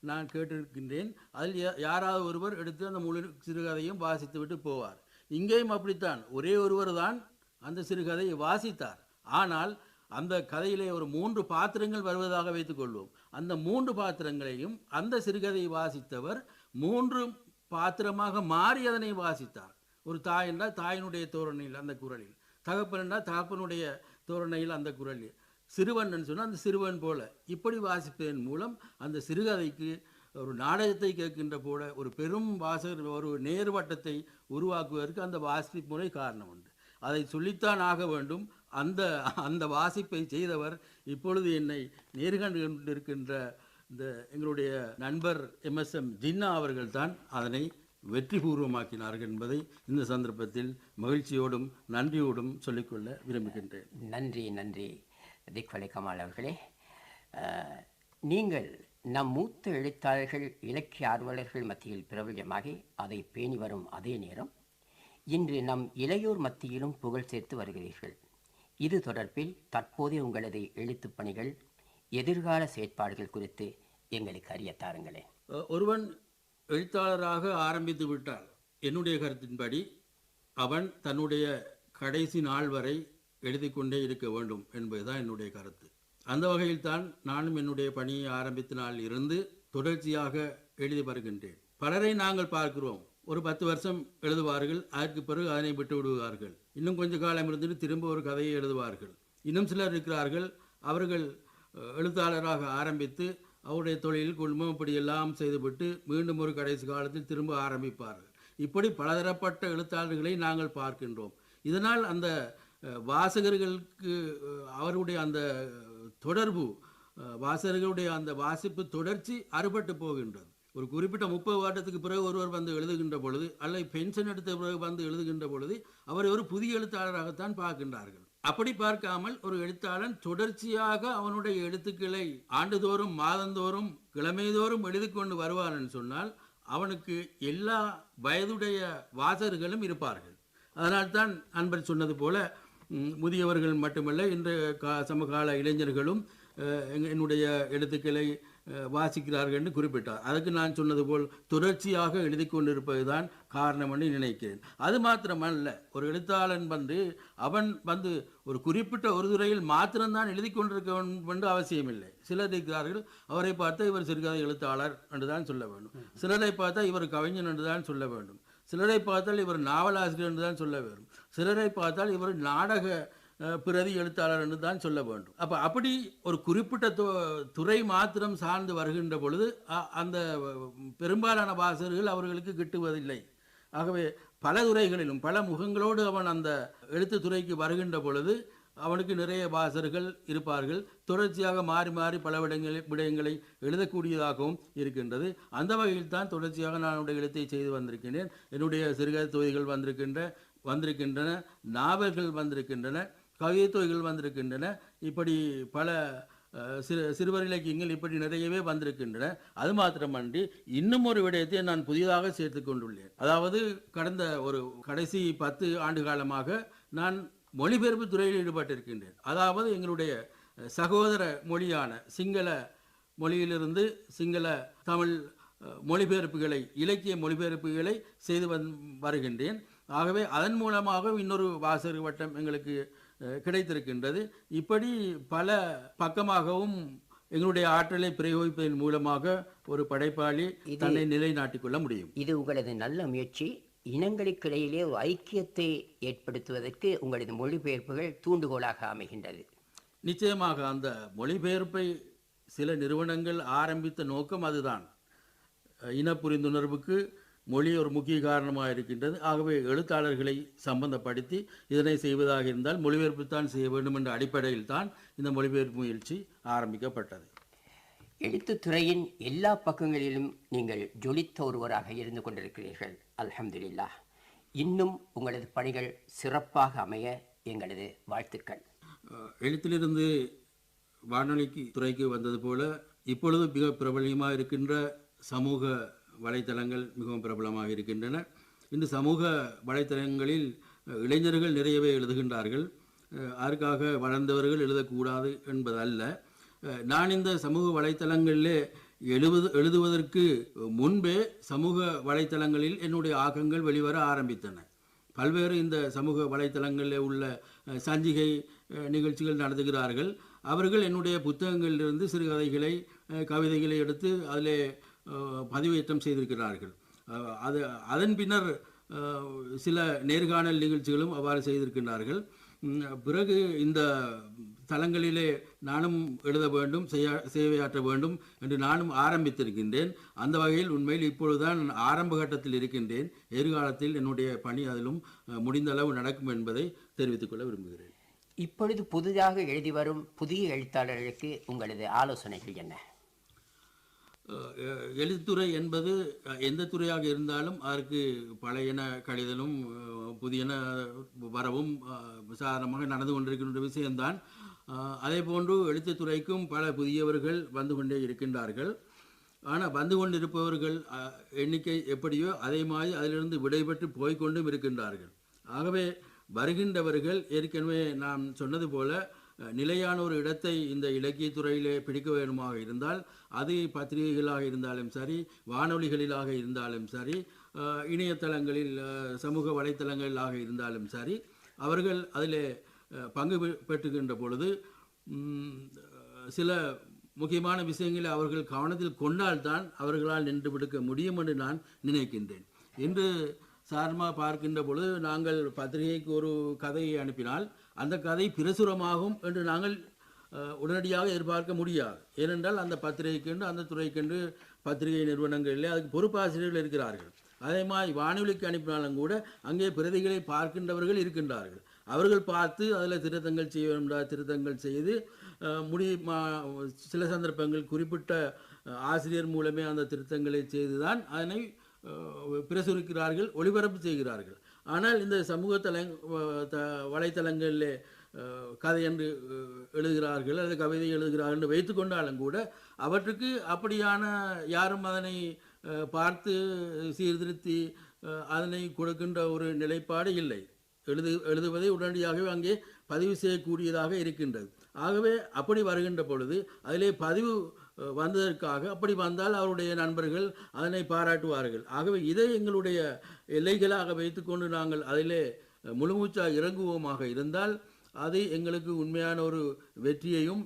S4: நான் கேட்டிருக்கின்றேன். அதில் யாராவது ஒருவர் எடுத்து அந்த முழு சிறுகதையும் வாசித்து விட்டு போவார். இங்கேயும் அப்படித்தான், ஒரே ஒருவர் தான் அந்த சிறுகதையை வாசித்தார். ஆனால் அந்த கதையிலே ஒரு 3 பாத்திரங்கள் வருவதாக வைத்துக்கொள்வோம். அந்த 3 பாத்திரங்களையும் அந்த சிறுகதையை வாசித்தவர் 3 பாத்திரமாக மாறி அதனை வாசித்தார். ஒரு தாய் என்றால் தாயினுடைய தோரணையில் அந்த குரலில், தகப்பன் என்றால் தகப்பனுடைய தோரணையில் அந்த குரலில், சிறுவன் சொன்னால் அந்த சிறுவன் போல இப்படி வாசிப்பதன் மூலம் அந்த சிறுகதைக்கு ஒரு நாடகத்தை கேட்கின்ற போல ஒரு பெரும் வாசகர் ஒரு நேர்வட்டத்தை உருவாக்குவதற்கு அந்த வாசிப்பு முறை காரணம் உண்டு. அதை சொல்லித்தான் ஆக வேண்டும். அந்த அந்த வாசிப்பை செய்தவர் இப்பொழுது என்னை நேர்கண்டு கொண்டிருக்கின்ற இந்த எங்களுடைய நண்பர் MSM ஜின்னா அவர்கள் தான் அதனை வெற்றிபூர்வமாக்கினார்கள் என்பதை இந்த சந்தர்ப்பத்தில் மகிழ்ச்சியோடும் நன்றியோடும் சொல்லிக்கொள்ள விரும்புகின்றேன்.
S3: நன்றி திக்வலை கமால் அவர்களே. நீங்கள் நம் மூத்த எழுத்தாளர்கள், இலக்கிய ஆர்வலர்கள் மத்தியில் பிரபல்யமாகி அதை பேணி வரும் அதே நேரம் இன்று நம் இளையோர் மத்தியிலும் புகழ் சேர்த்து வருகிறீர்கள். இது தொடர்பில் தற்போதைய உங்களது எழுத்துப் பணிகள், எதிர்கால செயற்பாடுகள் குறித்து எங்களுக்கு அறிய தாருங்களேன்.
S4: ஒருவன் எழுத்தாளராக ஆரம்பித்து விட்டால் என்னுடைய கருத்தின்படி அவன் தன்னுடைய கடைசி நாள் வரை எழுதி கொண்டே இருக்க வேண்டும் என்பதுதான் என்னுடைய கருத்து. அந்த வகையில் தான் நானும் என்னுடைய பணியை ஆரம்பித்த நாள் இருந்து தொடர்ச்சியாக எழுதி வருகின்றேன். பலரை நாங்கள் பார்க்கிறோம், ஒரு 10 வருஷம் எழுதுவார்கள், அதற்கு பிறகு அதனை விட்டு விடுவார்கள். இன்னும் கொஞ்ச காலம் இருந்துட்டு திரும்ப ஒரு கதையை எழுதுவார்கள். இன்னும் சிலர் இருக்கிறார்கள், அவர்கள் எழுத்தாளராக ஆரம்பித்து அவருடைய தொழில் குடும்பம் இப்படி எல்லாம் செய்துவிட்டு மீண்டும் ஒரு கடைசி காலத்தில் திரும்ப ஆரம்பிப்பார்கள். இப்படி பலதரப்பட்ட எழுத்தாளர்களை நாங்கள் பார்க்கின்றோம். இதனால் அந்த வாசகர்களுக்கு அவருடைய அந்த தொடர்பு, வாசகர்களுடைய அந்த வாசிப்பு தொடர்ச்சி அறுபட்டு போகின்றது. ஒரு குறிப்பிட்ட 30 வருடத்துக்கு பிறகு ஒருவர் வந்து எழுதுகின்ற பொழுது, அல்லது பென்ஷன் எடுத்த பிறகு வந்து எழுதுகின்ற பொழுது அவரை ஒரு புதிய எழுத்தாளராகத்தான் பார்க்கின்றார்கள். அப்படி பார்க்காமல் ஒரு எழுத்தாளன் தொடர்ச்சியாக அவனுடைய எழுத்துக்களை ஆண்டுதோறும் மாதந்தோறும் கிழமைதோறும் எழுதி கொண்டு வருவான் என்று சொன்னால் அவனுக்கு எல்லா வயதுடைய வாசகர்களும் இருப்பார்கள். அதனால்தான் அன்பர் சொன்னது போல முதியவர்கள் மட்டுமல்ல, இன்று சமகால இளைஞர்களும் என்னுடைய எழுத்துக்களை வாசிக்கிறார்கள் என்று குறிப்பிட்டார். அதுக்கு நான் சொன்னது போல் தொடர்ச்சியாக எழுதி கொண்டிருப்பது தான் காரணம் என்று நினைக்கிறேன். அது மாத்திரமல்ல, ஒரு எழுத்தாளன் அவன் ஒரு குறிப்பிட்ட ஒரு துறையில் மாத்திரம்தான் எழுதி கொண்டிருக்க வேண்டும் என்று அவசியமில்லை. சிலர் இருக்கிறார்கள், அவரை பார்த்தா இவர் சிறுகதை எழுத்தாளர் என்று தான் சொல்ல வேண்டும். சிலரை பார்த்தா இவர் கவிஞன் என்று தான் சொல்ல வேண்டும். சிலரை பார்த்தால் இவர் நாவலாசிரியர் என்று தான் சொல்ல வேண்டும். சிலரை பார்த்தால் இவர் நாடக பிரதி எழுத்தாளர் என்று தான் சொல்ல வேண்டும். அப்படி ஒரு குறிப்பிட்ட துறை மாத்திரம் சார்ந்து வருகின்ற பொழுது அந்த பெரும்பாலான வாசகர்கள் அவர்களுக்கு கிட்டுவதில்லை. ஆகவே பல துறைகளிலும் பல முகங்களோடு அவன் அந்த எழுத்து துறைக்கு வருகின்ற பொழுது அவனுக்கு நிறைய வாசகர்கள் இருப்பார்கள். தொடர்ச்சியாக மாறி மாறி பல விடயங்களை எழுதக்கூடியதாகவும் இருக்கின்றது. அந்த வகையில் தான் தொடர்ச்சியாக நான் என்னுடைய எழுத்தை செய்து வந்திருக்கின்றேன். என்னுடைய சிறுகதை தொகைகள் வந்திருக்கின்றன, நாவல்கள் வந்திருக்கின்றன, கவிதை தொகைகள் வந்திருக்கின்றன. இப்படி பல சிறுவர் இலக்கியங்கள் இப்படி நிறையவே வந்திருக்கின்றன. அது மாத்திரமன்றி இன்னும் ஒரு விடயத்தை நான் புதிதாக சேர்த்து கொண்டுள்ளேன். அதாவது கடந்த ஒரு கடைசி 10 ஆண்டு காலமாக நான் மொழிபெயர்ப்பு துறையில் ஈடுபட்டிருக்கின்றேன். அதாவது எங்களுடைய சகோதர மொழியான சிங்கள மொழியிலிருந்து சிங்கள தமிழ் மொழிபெயர்ப்புகளை, இலக்கிய மொழிபெயர்ப்புகளை செய்து வருகின்றேன். ஆகவே அதன் மூலமாக இன்னொரு வாசகர் வட்டம் எங்களுக்கு கிடைத்திருக்கின்றது. இப்படி பல பக்கமாகவும் எங்களுடைய ஆற்றலை பிரயோகிப்பதன் மூலமாக ஒரு படைப்பாளி தன்னை நிலைநாட்டிக் கொள்ள முடியும்.
S3: இது உங்களது நல்ல முயற்சி. இனங்களுக்கிடையிலே ஒரு ஐக்கியத்தை ஏற்படுத்துவதற்கு உங்களது மொழிபெயர்ப்புகள் தூண்டுகோலாக அமைகின்றது.
S4: நிச்சயமாக அந்த மொழிபெயர்ப்பை சில நிறுவனங்கள் ஆரம்பித்த நோக்கம் அதுதான். இன புரிந்துணர்வுக்கு மொழி ஒரு முக்கிய காரணமாக இருக்கின்றது. ஆகவே எழுத்தாளர்களை சம்பந்தப்படுத்தி இதனை செய்வதாக இருந்தால் மொழிபெயர்ப்பு தான் செய்ய வேண்டும் என்ற அடிப்படையில் தான் இந்த மொழிபெயர்ப்பு முயற்சி ஆரம்பிக்கப்பட்டது.
S3: எழுத்துத்துறையின் எல்லா பக்கங்களிலும் நீங்கள் ஜொலித்த ஒருவராக இருந்து கொண்டிருக்கிறீர்கள். அல்ஹம்துலில்லாஹ். இன்னும் உங்களது பணிகள் சிறப்பாக அமைய எங்களது வாழ்த்துக்கள்.
S4: எழுத்திலிருந்து வானொலிக்கு துறைக்கு வந்தது போல இப்பொழுது மிக பிரபலமாக இருக்கின்ற சமூக வலைத்தளங்கள் மிகவும் பிரபலமாக இருக்கின்றன. இந்த சமூக வலைத்தளங்களில் இளைஞர்கள் நிறையவே எழுதுகின்றார்கள். அதற்காக வளர்ந்தவர்கள் எழுதக்கூடாது என்பதல்ல. நான் இந்த சமூக வலைத்தளங்களிலே எழுதுவதற்கு முன்பே சமூக வலைத்தளங்களில் என்னுடைய ஆக்கங்கள் வெளிவர ஆரம்பித்தன. பல்வேறு இந்த சமூக வலைத்தளங்களில் உள்ள சஞ்சிகை நிகழ்ச்சிகள் நடத்துகிறார்கள். அவர்கள் என்னுடைய புத்தகங்களிலிருந்து சிறுகதைகளை, கவிதைகளை எடுத்து அதிலே பதிவேற்றம் செய்திருக்கிறார்கள். அதன் பின்னர் சில நேர்காணல் நிகழ்ச்சிகளும் அவ்வாறு செய்திருக்கிறார்கள். பிறகு இந்த தளங்களிலே நானும் எழுத வேண்டும், சேவையாற்ற வேண்டும் என்று நானும் ஆரம்பித்திருக்கின்றேன். அந்த வகையில் உண்மையில் இப்பொழுதுதான் ஆரம்ப கட்டத்தில் இருக்கின்றேன். எதிர்காலத்தில் என்னுடைய பணி அதிலும் முடிந்த அளவு நடக்கும் என்பதை தெரிவித்துக் கொள்ள விரும்புகிறேன்.
S3: இப்பொழுது புதிதாக எழுதி வரும் புதிய எழுத்தாளர்களுக்கு உங்களது ஆலோசனைகள் என்ன?
S4: எழுத்துறை என்பது எந்த துறையாக இருந்தாலும் அதற்கு பழையன கழிதலும் புதியன வரவும் சாதாரணமாக நடந்து கொண்டிருக்கின்ற விஷயம்தான். அதே போன்று எழுத்துத்துறைக்கும் பல புதியவர்கள் வந்து கொண்டே இருக்கின்றார்கள். ஆனால் வந்து கொண்டிருப்பவர்கள் எண்ணிக்கை எப்படியோ அதே மாதிரி அதிலிருந்து விடைபெற்று போய்கொண்டும் இருக்கின்றார்கள். ஆகவே வருகின்றவர்கள் ஏற்கனவே நாம் சொன்னது போல நிலையான ஒரு இடத்தை இந்த இலக்கியத்துறையிலே பிடிக்க வேண்டுமாக இருந்தால் அது பத்திரிகைகளாக இருந்தாலும் சரி, வானொலிகளிலாக இருந்தாலும் சரி, இணையதளங்களில் சமூக வலைத்தளங்களாக இருந்தாலும் சரி, அவர்கள் அதில் பங்கு பெற்றுகின்ற பொழுது சில முக்கியமான விஷயங்களை அவர்கள் கவனத்தில் கொண்டால்தான் அவர்களால் நின்று பிடிக்க முடியும் என்று நான் நினைக்கின்றேன். இன்று சாதாரணமாக பார்க்கின்ற பொழுது நாங்கள் பத்திரிகைக்கு ஒரு கதையை அனுப்பினால் அந்த கதை பிரசுரமாகும் என்று நாங்கள் உடனடியாக எதிர்பார்க்க முடியாது. ஏனென்றால் அந்த பத்திரிகைக்கென்று அந்த துறைக்கென்று பத்திரிகை நிறுவனங்களிலே அதுக்கு பொறுப்பாசிரியர்கள் இருக்கிறார்கள். அதே மாதிரி வானொலிக்கு அனுப்பினாலும் கூட அங்கே பிரதிகளை பார்க்கின்றவர்கள் இருக்கின்றார்கள். அவர்கள் பார்த்து அதில் திருத்தங்கள் செய்ய வேண்டாம், திருத்தங்கள் செய்து சில சந்தர்ப்பங்கள் குறிப்பிட்ட ஆசிரியர் மூலமே அந்த திருத்தங்களை செய்துதான் அதனை பிரசுரிக்கிறார்கள், ஒளிபரப்பு செய்கிறார்கள். ஆனால் இந்த சமூக வலைத்தளங்களில் கதை என்று எழுதுகிறார்கள் அல்லது கவிதை எழுதுகிறார்கள் என்று வைத்து கொண்டாலும் கூட அவற்றுக்கு அப்படியான யாரும் அதனை பார்த்து சீர்திருத்தி அதனை கொடுக்கின்ற ஒரு நிலைப்பாடு இல்லை. எழுதுவதை உடனடியாகவே அங்கே பதிவு செய்யக்கூடியதாக இருக்கின்றது. ஆகவே அப்படி வருகின்ற பொழுது அதிலே பதிவு வந்ததற்காக அப்படி வந்தால் அவருடைய நண்பர்கள் அதனை பாராட்டுவார்கள். ஆகவே இதை எங்களுடைய எல்லைகளாக வைத்துக்கொண்டு நாங்கள் அதிலே முழுமூச்சாக இறங்குவோமாக இருந்தால் அது எங்களுக்கு உண்மையான ஒரு வெற்றியையும்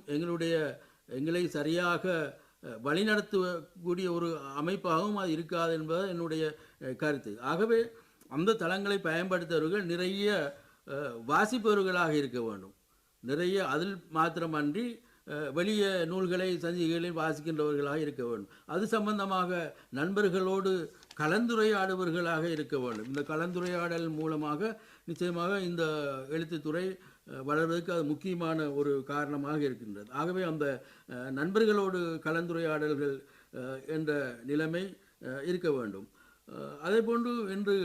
S4: எங்களை சரியாக வழிநடத்தக்கூடிய ஒரு அமைப்பாகவும் அது இருக்காது என்பது என்னுடைய கருத்து. ஆகவே அந்த தளங்களை பயன்படுத்துபவர்கள் நிறைய வாசிப்பவர்களாக இருக்க வேண்டும். நிறைய அதில் மாத்திரமன்றி வெளிய நூல்களை சஞ்சிகைகளில் வாசிக்கின்றவர்களாக இருக்க வேண்டும். அது சம்பந்தமாக நண்பர்களோடு கலந்துரையாடுபவர்களாக இருக்க வேண்டும். இந்த கலந்துரையாடல் மூலமாக நிச்சயமாக இந்த எழுத்துத்துறை வளர்வதற்கு அது முக்கியமான ஒரு காரணமாக இருக்கின்றது. ஆகவே அந்த நண்பர்களோடு கலந்துரையாடல்கள் என்ற நிலைமை இருக்க வேண்டும். அதே போன்று இன்று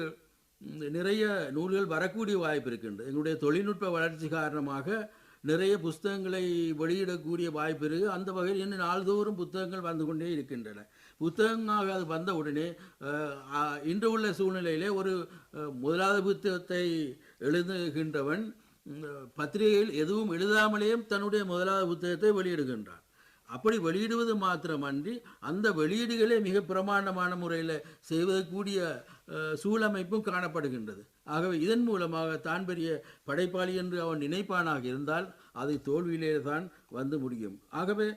S4: நிறைய நூல்கள் வரக்கூடிய வாய்ப்பு இருக்கின்றது. எங்களுடைய தொழில்நுட்ப வளர்ச்சி காரணமாக நிறைய புத்தகங்களை வெளியிடக்கூடிய வாய்ப்பு இருக்குது. அந்த வகையில் இன்னும் நாள்தோறும் புத்தகங்கள் வந்து கொண்டே இருக்கின்றன. புத்தகமாக அது வந்த உடனே இன்று உள்ள சூழ்நிலையிலே ஒரு முதலாவது புத்தகத்தை எழுதுகின்றவன் பத்திரிகையில் எதுவும் எழுதாமலேயே தன்னுடைய முதலாவது புத்தகத்தை வெளியிடுகின்றான். அப்படி வெளியிடுவது மாத்திரமன்றி அந்த வெளியீடுகளே மிக பிரமாண்டமான முறையில் செய்வதற்கூடிய சூழமைப்பும் காணப்படுகின்றது. ஆகவே இதன் மூலமாக தான் பெரிய படைப்பாளி என்று அவன் நினைப்பானாக இருந்தால் அது தோல்வியிலே தான் வந்து முடியும். ஆகவே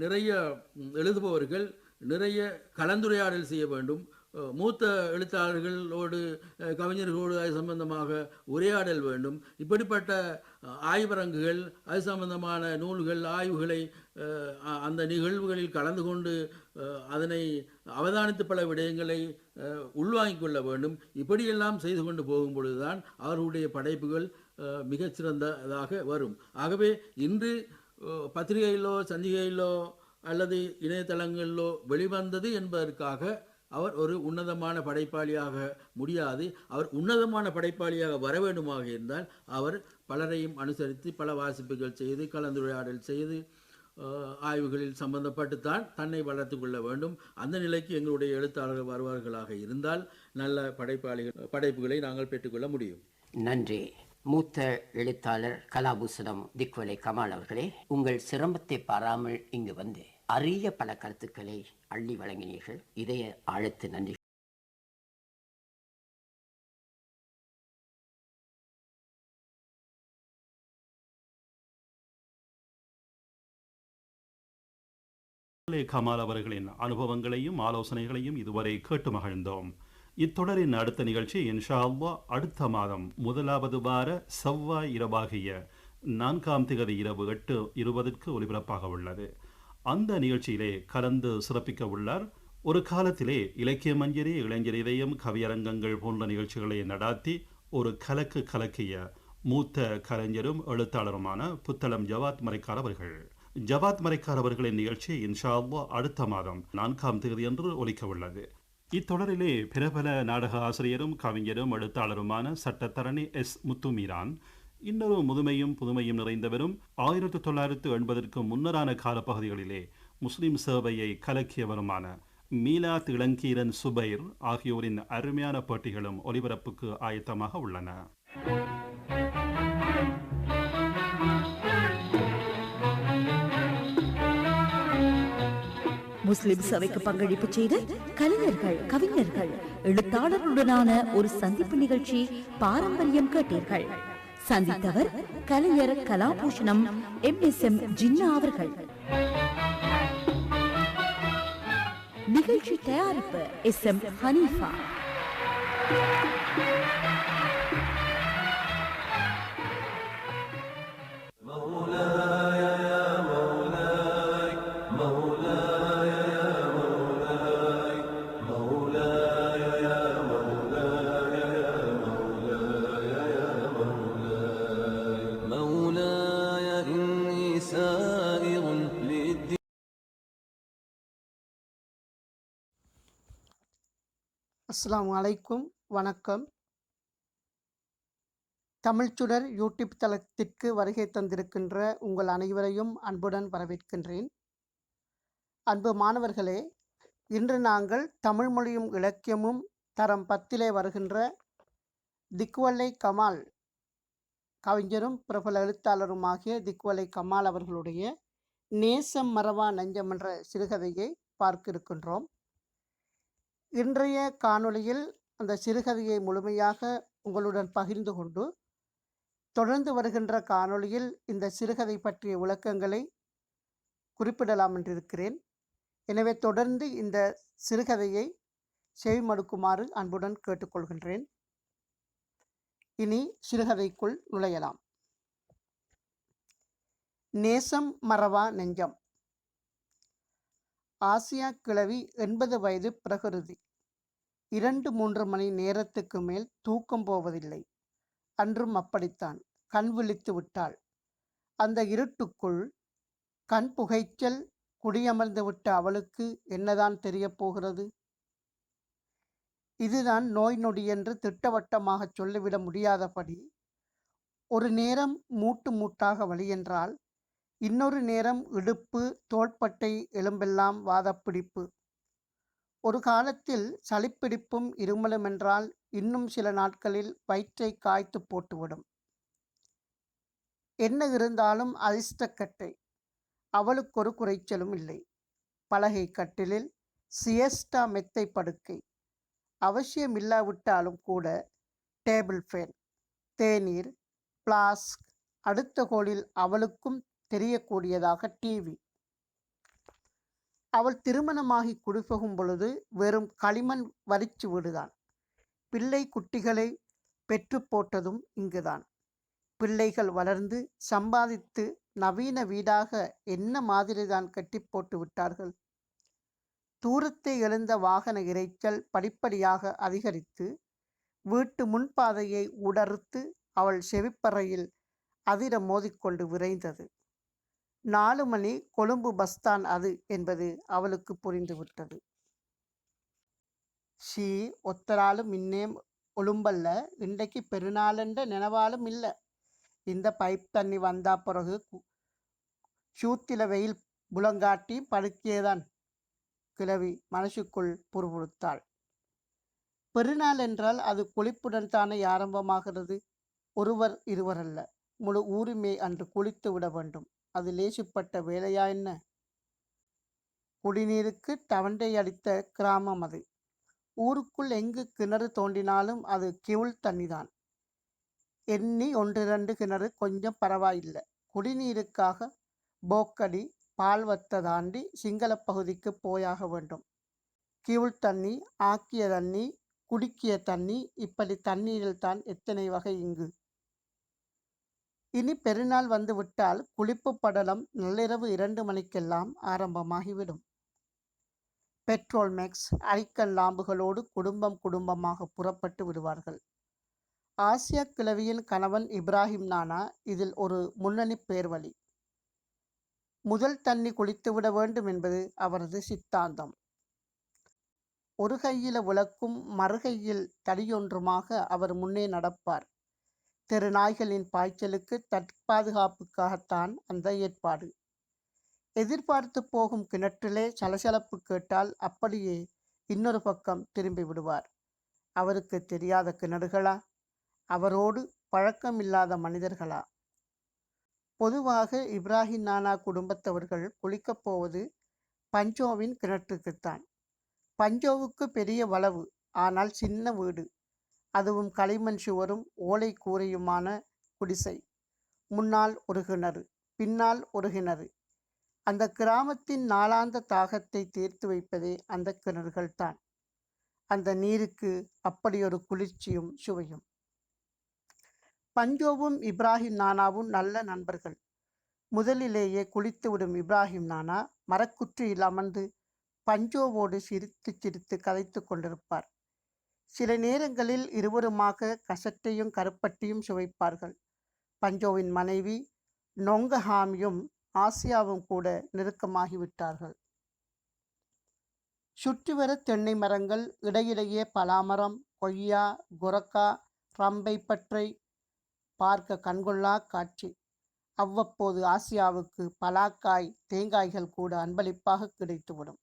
S4: நிறைய எழுதுபவர்கள் நிறைய கலந்துரையாடல் செய்ய வேண்டும். மூத்த எழுத்தாளர்களோடு கவிஞர்களோடு அது சம்பந்தமாக உரையாடல் வேண்டும். இப்படிப்பட்ட ஆய்வரங்குகள், அது சம்பந்தமான நூல்கள், ஆய்வுகளை அந்த நிகழ்வுகளில் கலந்து கொண்டு அதனை அவதானித்து பல விடயங்களை உள்வாங்கிக் கொள்ள வேண்டும். இப்படியெல்லாம் செய்து கொண்டு போகும் பொழுதுதான் அவர்களுடைய படைப்புகள் மிகச்சிறந்ததாக வரும். ஆகவே இன்று பத்திரிகையிலோ சஞ்சிகையிலோ அல்லது இணையதளங்களிலோ வெளிவந்தது என்பதற்காக அவர் ஒரு உன்னதமான படைப்பாளியாக முடியாது. அவர் உன்னதமான படைப்பாளியாக வர வேண்டுமாக இருந்தால் அவர் பலரையும் அனுசரித்து பல வாசிப்புகள் செய்து கலந்துரையாடல் செய்து ஆய்வுகளில் சம்பந்தப்பட்டுத்தான் தன்னை வளர்த்து கொள்ள வேண்டும். அந்த நிலைக்கு எங்களுடைய எழுத்தாளர்கள் வருவார்களாக இருந்தால் நல்ல படைப்புகளை நாங்கள் பெற்றுக்கொள்ள முடியும்.
S3: நன்றி. மூத்த எழுத்தாளர் கலாபூஷணம் திக்வலை கமால் அவர்களே, உங்கள் சிரமத்தை பாராமல் இங்கு வந்து அரிய பல கருத்துக்களை அள்ளி வழங்கினீர்கள். இதய ஆழத்து நன்றி.
S5: கமால் அவர்களின் அனுபவங்களையும் ஆலோசனைகளையும் இதுவரை கேட்டு மகிழ்ந்தோம். இத்தொடரின் அடுத்த நிகழ்ச்சி இன்ஷா அல்லாஹ் அடுத்த மாதம் முதலாவது வார செவ்வாய் இரவாகிய 4ஆம் திகதி இரவு 8:20 ஒலிபரப்பாக உள்ளது. அந்த நிகழ்ச்சியிலே கலந்து சிறப்பிக்க உள்ளார். ஒரு காலத்திலே இலக்கிய மஞ்சரி, இளைஞர் இதயம், கவியரங்கங்கள் போன்ற நிகழ்ச்சிகளை நடாத்தி ஒரு கலக்கிய மூத்த கலைஞரும் எழுத்தாளருமான புத்தளம் ஜவாத் மரைக்கார் அவர்கள். ஜவாத் மரைக்கார் அவர்களின் நிகழ்ச்சி இன்ஷா அல்லாஹ் அடுத்த மாதம் 4ஆம் தேதி அன்று ஒலிக்க உள்ளது. இத்தொடரிலே பிரபல நாடக ஆசிரியரும் கவிஞரும் எழுத்தாளருமான சட்டத்தரணி எஸ். முத்துமீரான், இன்னொரு முதுமையும் புதுமையும் நிறைந்தவரும் 1980க்கு முன்னரான காலப்பகுதிகளிலே முஸ்லிம் சேவையை கலக்கியவருமான மீலாத் இளங்கீரன் சுபைர் ஆகியோரின் அருமையான பேட்டிகளும் ஒலிபரப்புக்கு ஆயத்தமாக உள்ளன.
S2: முஸ்லிம் சபைக்கு பங்களிப்பு செய்த கலைஞர்கள், கவிஞர்கள், எழுத்தாளர்களுடனான ஒரு சந்திப்பு நிகழ்ச்சி பாரம்பரியம் கேட்டீர்கள். சந்தித்தவர் கலைஞர் கலாபூஷணம் MSM ஜின்னா அவர்கள். நிகழ்ச்சி தயாரிப்பு SM ஹனீஃபா.
S6: அஸ்ஸலாமு அலைக்கும், வணக்கம். தமிழ்ச்சுடர் யூடியூப் தளத்திற்கு வருகை தந்திருக்கின்ற உங்கள் அனைவரையும் அன்புடன் வரவேற்கின்றேன். அன்பு மாணவர்களே, இன்று நாங்கள் தமிழ் மொழியும் இலக்கியமும் தரம் 10 வருகின்ற திக்வலை கமால் கவிஞரும் பிரபல எழுத்தாளருமாகிய திக்வலை கமால் அவர்களுடைய நேசம் மறவா நெஞ்சம் என்ற சிறுகதையை பார்க்க இருக்கின்றோம். இன்றைய காணொளியில் அந்த சிறுகதையை முழுமையாக உங்களுடன் பகிர்ந்து கொண்டு தொடர்ந்து வருகின்ற காணொளியில் இந்த சிறுகதை பற்றிய விளக்கங்களை குறிப்பிடலாம் என்றிருக்கிறேன். எனவே தொடர்ந்து இந்த சிறுகதையை செவிமடுக்குமாறு அன்புடன் கேட்டுக்கொள்கின்றேன். இனி சிறுகதைக்குள் நுழையலாம். நேசம் மறவா நெஞ்சம். ஆசியா கிழவி 80 வயது பிரகிருதி. 2-3 மணி நேரத்துக்கு மேல் தூக்கம் போவதில்லை. அன்றும் அப்படித்தான். கண் விழித்து விட்டாள். அந்த இருட்டுக்குள் கண் புகைச்சல் குடியமர்ந்து விட்ட அவளுக்கு என்னதான் தெரிய போகிறது? இதுதான் நோய் நொடி என்று திட்டவட்டமாக சொல்லிவிட முடியாதபடி ஒரு நேரம் மூட்டு மூட்டாக வலி என்றால் இன்னொரு நேரம் இடுப்பு, தோள்பட்டை, எலும்பெல்லாம் வாதப்பிடிப்பு. ஒரு காலத்தில் சளிப்பிடிப்பும் இருமலும் என்றால் இன்னும் சில நாட்களில் வயிற்றை காய்த்து போட்டுவிடும். என்ன இருந்தாலும் அதிர்ஷ்டக்கட்டை. அவளுக்கு ஒரு குறைச்சலும் இல்லை. பலகை கட்டிலில் சியஸ்டா மெத்தை படுக்கை. அவசியம் இல்லாவிட்டாலும் கூட டேபிள் ஃபேன், தேநீர், பிளாஸ்க், அடுத்த கோளில் அவளுக்கும் தெரியக்கூடியதாக டிவி. அவள் திருமணமாகி குடிபோகும் பொழுது வெறும் களிமண் வரிச்சு விடுதான். பிள்ளை குட்டிகளை பெற்று போட்டதும் இங்குதான். பிள்ளைகள் வளர்ந்து சம்பாதித்து நவீன வீடாக என்ன மாதிரிதான் கட்டி போட்டு விட்டார்கள். தூரத்தை எழுந்த வாகன இரைச்சல் படிப்படியாக அதிகரித்து வீட்டு முன்பாதையை உடறுத்து அவள் செவிப்பறையில் அதிர மோதிக்கொண்டு விரைந்தது. 4 மணி கொழும்பு பஸ்தான் அது என்பது அவளுக்கு புரிந்துவிட்டது. ஒத்தராலும் இன்னேம் ஒழும்பல்ல, இன்றைக்கு பெருநாளென்ற நினைவாலும் இல்லை. இந்த பைப் தண்ணி வந்தா பிறகு சூத்தில வெயில் புலங்காட்டி படுக்கியேதான். கிழவி மனசுக்குள் புறுபுறுத்தாள். பெருநாள் என்றால் அது குளிப்புடன் தானே ஆரம்பமாகிறது. ஒருவர் இருவர் அல்ல, முழு ஊருமே அன்று குளித்து விட வேண்டும். அது லேசுப்பட்ட வேலையா என்ன? குடிநீருக்கு தவண்டை அடித்த கிராமம் அது. ஊருக்குள் எங்கு கிணறு தோண்டினாலும் அது கிவுள் தண்ணிதான். எண்ணி 1-2 கிணறு கொஞ்சம் பரவாயில்லை. குடிநீருக்காக போக்கடி, பால்வத்த தாண்டி சிங்கள பகுதிக்கு போயாக வேண்டும். கிவுள் தண்ணி, ஆக்கிய தண்ணி, குடிக்கிய தண்ணி, இப்படி தண்ணீரில் தான் எத்தனை வகை இங்கு. இனி பெருநாள் வந்துவிட்டால் குளிப்பு படலம் நள்ளிரவு 2 மணிக்கெல்லாம் ஆரம்பமாகிவிடும். பெட்ரோல் மேக்ஸ் அரிக்கன் லாம்புகளோடு குடும்பம் குடும்பமாக புறப்பட்டு விடுவார்கள். ஆசியா கிழவியின் கணவன் இப்ராஹிம் நானா இதில் ஒரு முன்னணி பேர்வழி. முதல் தண்ணி குளித்துவிட வேண்டும் என்பது அவரது சித்தாந்தம். ஒரு கையில விளக்கும் மறுகையில் தடியொன்றுமாக அவர் முன்னே நடப்பார். தெரு நாய்களின் பாய்ச்சலுக்கு தற்பாதுகாப்புக்காகத்தான் அந்த ஏற்பாடு. எதிர்பார்த்து போகும் கிணற்றிலே சலசலப்பு கேட்டால் அப்படியே இன்னொரு பக்கம் திரும்பி விடுவார். அவருக்கு தெரியாத கிணறுகளா? அவரோடு பழக்கமில்லாத மனிதர்களா? பொதுவாக இப்ராஹிம் நானா குடும்பத்தவர்கள் குளிக்கப் போவது பஞ்சோவின் கிணற்றுக்குத்தான். பஞ்சோவுக்கு பெரிய வளவு, ஆனால் சின்ன வீடு. அதுவும் களிமண் சுவரும் ஓலை கூரையுமான குடிசை. முன்னால் ஒரு கிணறு, பின்னால் ஒரு கிணறு. அந்த கிராமத்தின் நாளாந்த தாகத்தை தீர்த்து வைப்பதே அந்த கிணறுகள்தான். அந்த நீருக்கு அப்படியொரு குளிர்ச்சியும் சுவையும். பஞ்சோவும் இப்ராஹிம் நானாவும் நல்ல நண்பர்கள். முதலிலேயே குளித்துவிடும் இப்ராஹிம் நானா மரக்குற்றியில் அமர்ந்து பஞ்சோவோடு சிரித்து சிரித்து கதைத்து கொண்டிருப்பார். சில நேரங்களில் இருவருமாக கசட்டையும் கருப்பட்டியும் சுவைப்பார்கள். பஞ்சோவின் மனைவி நொங்கஹாமியும் ஆசியாவும் கூட நெருக்கமாகிவிட்டார்கள். சுற்றிவர தென்னை மரங்கள், இடையிடையே பலாமரம், கொய்யா, குரக்கா, ரம்பை பற்றை பார்க்க கண்கொள்ளா காட்சி. அவ்வப்போது ஆசியாவுக்கு பலாக்காய், தேங்காய்கள் கூட அன்பளிப்பாக கிடைத்துவிடும்.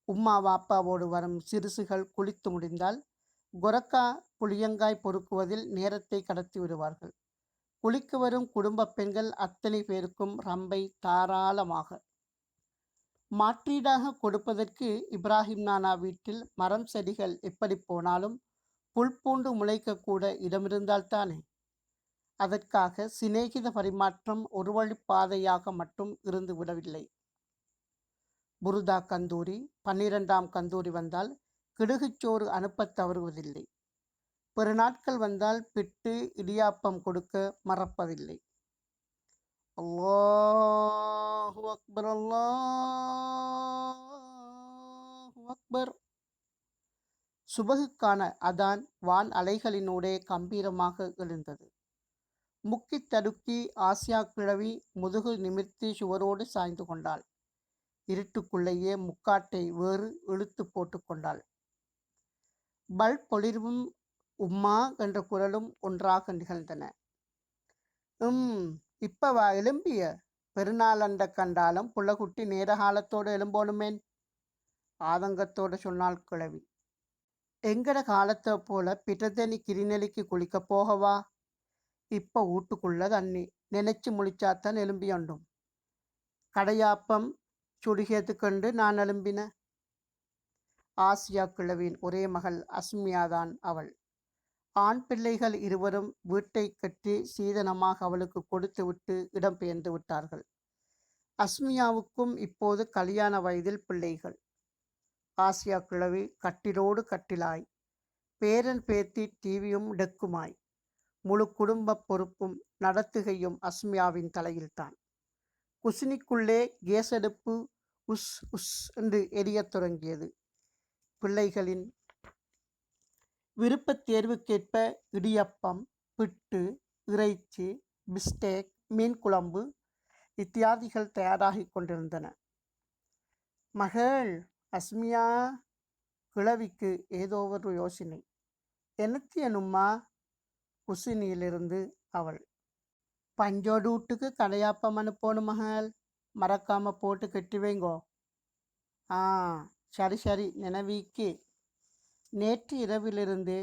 S6: உம்மா வாப்பாவோடு வரும் சிறுசுகள் குளித்து முடிந்தால் கொரக்கா, புளியங்காய் பொறுக்குவதில் நேரத்தை கடத்தி விடுவார்கள். குளிக்க வரும் குடும்ப பெண்கள் அத்தனை பேருக்கும் ரம்பை தாராளமாக. மாற்றீடாக கொடுப்பதற்கு இப்ராஹிம் நானா வீட்டில் மரம் செடிகள் எப்படி போனாலும் புல் பூண்டு முளைக்கக்கூட இடமிருந்தால்தானே. அதற்காக சிநேகித பரிமாற்றம் ஒரு வழிப்பாதையாக மட்டும் இருந்து விடவில்லை. புருதா கந்தூரி, 12ஆம் கந்தூரி வந்தால் கிடுகுச்சோறு அனுப்பத் தவறுவதில்லை. பிற நாட்கள் வந்தால் பிட்டு, இடியாப்பம் கொடுக்க மறப்பதில்லை. அல்லாஹு அக்பர், அல்லாஹு அக்பர். சுபகுக்கான அதான் வான் அலைகளினூடே கம்பீரமாக எழுந்தது. முக்கி தடுக்கி ஆசியா கிழவி முதுகு நிமிர்த்தி சுவரோடு சாய்ந்து கொண்டாள். இருட்டுக்குள்ளேயே முக்காட்டை வேறு இழுத்து போட்டு கொண்டாள். பல்ப் ஒளிர்வும் உம்மா என்ற குரலும் ஒன்றாக நிகழ்ந்தன. இப்பவா எலும்பிய? பெருநாளண்ட கண்டாலும் புள்ளகுட்டி நேர காலத்தோடு எலும்போனுமேன், ஆதங்கத்தோடு சொன்னாள் கிழவி. எங்கட காலத்தை போல பிட்டத்தனி கிரிநெலிக்கு குளிக்க போகவா? இப்ப வீட்டுக்குள்ள தண்ணி, நினைச்சு முழிச்சாத்தான் எலும்பியண்டும். கடையாப்பம் சுடுகியது கண்டு நான் எழும்பின. ஆசியா கிழவின் ஒரே மகள் அஸ்மியாதான் அவள். ஆண் பிள்ளைகள் இருவரும் வீட்டை கட்டி சீதனமாக அவளுக்கு கொடுத்துவிட்டு இடம்பெயர்ந்து விட்டார்கள். அஸ்மியாவுக்கும் இப்போது கல்யாண வயதில் பிள்ளைகள். ஆசியா கிழவி கட்டிலோடு கட்டிலாய், பேரன் பேத்தி டிவியும் டெக்குமாய். முழு குடும்ப பொறுப்பும் நடத்துகையும் அஸ்மியாவின் தலையில்தான். குசினிக்குள்ளே கேசடுப்பு உஸ் உஸ் என்று எரியத் தொடங்கியது. பிள்ளைகளின் விருப்பத் தேர்வுக்கேற்ப இடியப்பம், பிட்டு, இறைச்சி, பிஸ்டேக், மீன் குழம்பு இத்தியாதிகள் தயாராகி கொண்டிருந்தன. மகள் அஸ்மியா, கிழவிக்கு ஏதோ ஒரு யோசனை. என்னத்தியனும்மா? குசினியிலிருந்து அவள். பஞ்சோடு வீட்டுக்கு கடையாப்பம் அனுப்பணும் மகள், மறக்காம போட்டு கட்டி வைங்கோ. சரி சரி, நினைவிக்கு. நேற்று இரவிலிருந்து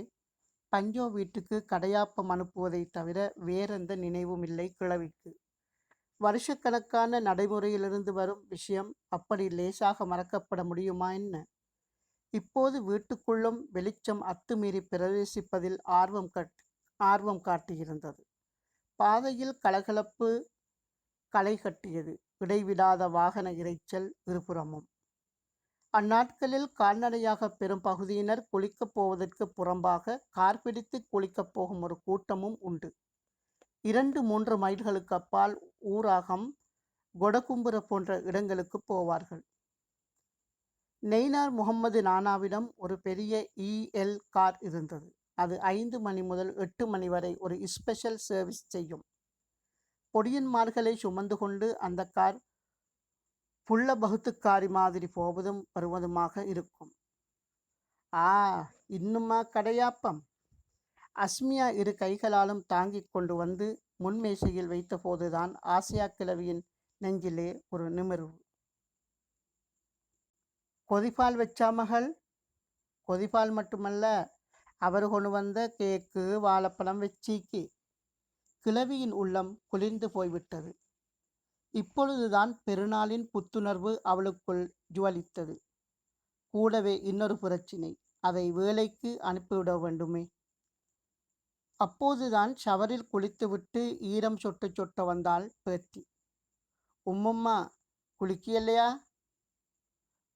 S6: பஞ்சோ வீட்டுக்கு கடையாப்பம் அனுப்புவதை தவிர வேறெந்த நினைவும் இல்லை கிழவிக்கு. வருஷக்கணக்கான நடைமுறையிலிருந்து வரும் விஷயம் அப்படி லேசாக மறக்கப்பட முடியுமா என்ன? இப்போது வீட்டுக்குள்ளும் வெளிச்சம் அத்துமீறி பிரவேசிப்பதில் ஆர்வம் காட்டியிருந்தது. பாதையில் கலகலப்பு களை கட்டியது. இடைவிடாத வாகன இரைச்சல் இருபுறமும். அந்நாட்களில் கால்நடையாக பெரும் பகுதியினர் குளிக்கப் போவதற்கு புறம்பாக கார் பிடித்து குளிக்கப் போகும் ஒரு கூட்டமும் உண்டு. 2-3 மைல்களுக்கு அப்பால் ஊராகம், கொடகும்புர போன்ற இடங்களுக்கு போவார்கள். நெய்னார் முகம்மது நானாவிடம் ஒரு பெரிய EL கார் இருந்தது. அது 5 மணி முதல் 8 மணி வரை ஒரு ஸ்பெஷல் சர்வீஸ் செய்யும். பொடியன்மார்களை சுமந்து கொண்டு அந்த கார் புள்ள பகுத்துக்காரி மாதிரி போவதும் வருவதுமாக இருக்கும். இன்னுமா கடையாப்பம்? அஸ்மியா 2 கைகளாலும் தாங்கிக் கொண்டு வந்து முன்மேசையில் வைத்த போதுதான் ஆசியா கிழவியின் நெஞ்சிலே ஒரு நிமிர்வு. கொதிப்பால் வச்சா மகள்? கொதிப்பால் மட்டுமல்ல, அவர் கொண்டு வந்த கேக்கு, வாழைப்பழம் வச்சிக்கு. கிழவியின் உள்ளம் குளிர்ந்து போய்விட்டது. இப்பொழுதுதான் பெருநாளின் புத்துணர்வு அவளுக்குள் ஜுவலித்தது. கூடவே இன்னொரு பிரச்சினை, அதை வேலைக்கு அனுப்பிவிட வேண்டுமே. அப்போதுதான் ஷவரில் குளித்துவிட்டு ஈரம் சொட்ட சொட்ட வந்தாள் பேத்தி. உம்மம்மா குளிக்கியல்லையா?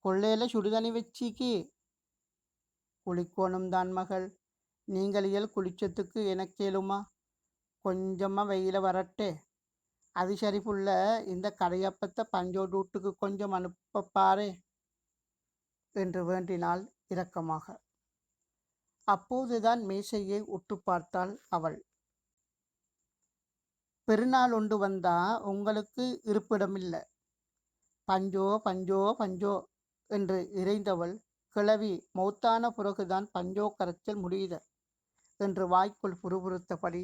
S6: கொள்ளையில சுடுதண்ணி வச்சிக்கு. குளிக்கோணும் தான் மகள். நீங்களியல் குளிச்சத்துக்கு எனக்கேலுமா? கொஞ்சமா வெயில வரட்டே. அது சரி புள்ள, இந்த கடையப்பத்தை பஞ்சோடு வீட்டுக்கு கொஞ்சம் அனுப்பப்பாரே என்று வேண்டினாள் இரக்கமாக. அப்போதுதான் மேசையை உற்று பார்த்தாள் அவள். பெருநாள் உண்டு வந்தா உங்களுக்கு இருப்பிடமில்லை. பஞ்சோ பஞ்சோ பஞ்சோ என்று இறைந்தவள், கிழவி மௌத்தான பிறகுதான் பஞ்சோ கரைச்சல் முடியுத என்று வாய்க்குள் புறுபுறுத்தபடி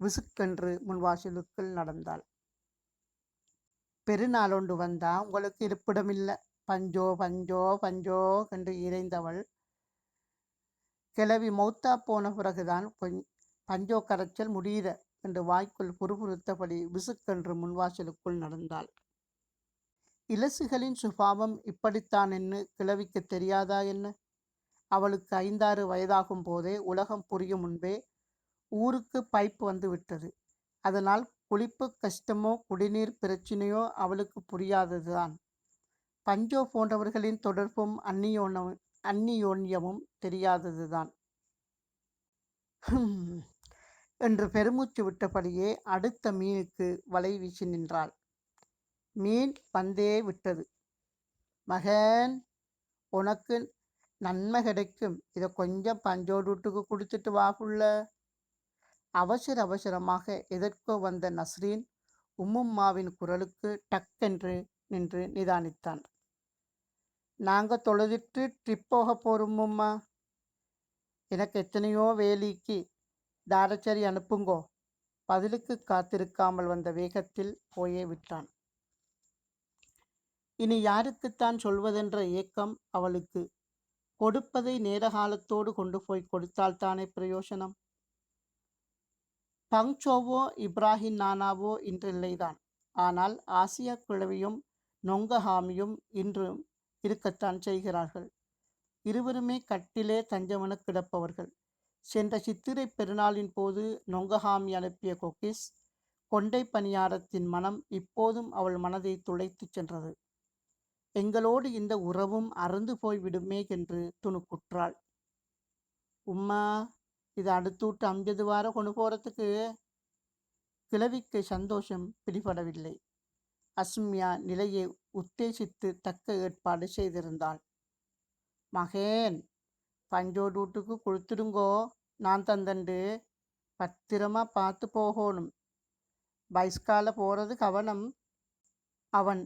S6: விசுக்கென்று முன்வாசலுக்குள் நடந்தாள். பெருநாளொண்டு வந்தா உங்களுக்கு இருப்பிடமில்லை. பஞ்சோ பஞ்சோ பஞ்சோ என்று இறைந்தவள், கிழவி மௌத்தா போன பிறகுதான் பஞ்சோ கரைச்சல் முடியுத என்று வாய்க்குள் புறுபுறுத்தபடி விசுக்கென்று முன்வாசலுக்குள் நடந்தாள். இலசுகளின் சுபாவம் இப்படித்தான் என்று கிழவிக்கு தெரியாதா என்ன? அவளுக்கு 5-6 வயதாகும் போதே உலகம் புரியும் முன்பே ஊருக்கு பைப் வந்து விட்டது. அதனால் குளிப்பு கஷ்டமோ குடிநீர் பிரச்சினையோ அவளுக்கு புரியாததுதான். பஞ்சோ போன்றவர்களின் தொடர்பும் அந்நியோன்யமும் தெரியாததுதான். என்று பெருமூச்சு விட்டபடியே அடுத்த மீனுக்கு வலை வீசி நின்றாள். மீன் வந்தே விட்டது. மகன், உனக்கு நன்மை கிடைக்கும். இதை கொஞ்சம் பஞ்சோடு வீட்டுக்கு கொடுத்துட்டு வா புள்ள. அவசரமாக எதற்கோ வந்த நஸ்ரீன் உம்மும்மாவின் குரலுக்கு டக்கென்று நின்று நிதானித்தான். நாங்க தொழுதிட்டு ட்ரிப் போக போறோம்மா. எனக்கு எத்தனையோ வேலிக்கு தாரச்சரி அனுப்புங்கோ. பதிலுக்கு காத்திருக்காமல் வந்த வேகத்தில் போயே விட்டான். இனி யாருக்குத்தான் சொல்வதென்ற ஏக்கம் அவளுக்கு. கொடுப்பதை நேரகாலத்தோடு கொண்டு போய் கொடுத்தால்தானே பிரயோசனம். பங்சோவோ இப்ராஹிம் நானாவோ இன்றில்லைதான். ஆனால் ஆசியா கிழவியும் நொங்கஹாமியும் இன்றும் இருக்கத்தான் செய்கிறார்கள். இருவருமே கட்டிலே தஞ்சமென கிடப்பவர்கள். சென்ற சித்திரை பெருநாளின் போது நொங்கஹாமி அனுப்பிய கொக்கிஸ் கொண்டை பணியாரத்தின் மனம் இப்போதும் அவள் மனதை துளைத்து சென்றது. எங்களோடு இந்த உறவும் அறந்து போய்விடுமே என்று துணுக்குற்றாள். உம்மா, இது அடுத்தூட்டு 50 வாரம் கொண்டு போறதுக்கு. கிழவிக்கு சந்தோஷம் பிடிபடவில்லை. அஸ்மியா நிலையை உத்தேசித்து தக்க ஏற்பாடு செய்திருந்தாள். மகேன், பஞ்சோடு வீட்டுக்கு கொடுத்துடுங்கோ. நான் தந்தண்டு பத்திரமா பார்த்து போகணும். பைஸ்கால போறது கவனம். அவன்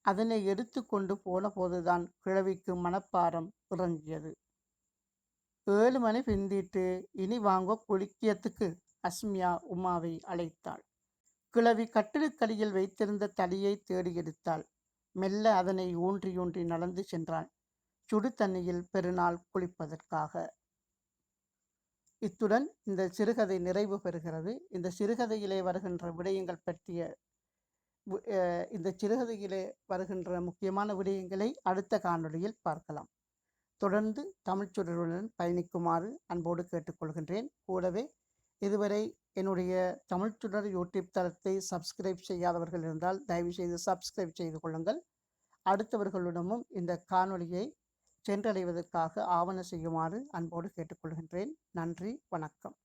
S6: அதனை எடுத்து கொண்டு போன போதுதான் கிழவிக்கு மனப்பாரம் இறங்கியது. 7 மணி பிந்திட்டு, இனி வாங்கோ குளிக்கியத்துக்கு. அஸ்மியா உமாவை அழைத்தாள். கிழவி கட்டிலுக்கடியில் வைத்திருந்த தடியை தேடி எடுத்தாள். மெல்ல அதனை ஊன்றி நடந்து சென்றாள், சுடு தண்ணியில் பெருநாள் குளிப்பதற்காக. இத்துடன் இந்த சிறுகதை நிறைவு பெறுகிறது. இந்த சிறுகதையிலே வருகின்ற விடயங்கள் பற்றிய இந்த சிறுகதையிலே வருகின்ற முக்கியமான விடயங்களை அடுத்த காணொளியில் பார்க்கலாம். தொடர்ந்து தமிழ்ச்சுடருடன் பயணிக்குமாறு அன்போடு கேட்டுக்கொள்கின்றேன். கூடவே இதுவரை என்னுடைய தமிழ்ச்சுடர் யூடியூப் தளத்தை சப்ஸ்கிரைப் செய்யாதவர்கள் இருந்தால் தயவு செய்து சப்ஸ்கிரைப் செய்து கொள்ளுங்கள். அடுத்தவர்களிடமும் இந்த காணொளியை சென்றடைவதற்காக ஆவண செய்யுமாறு அன்போடு கேட்டுக்கொள்கின்றேன். நன்றி, வணக்கம்.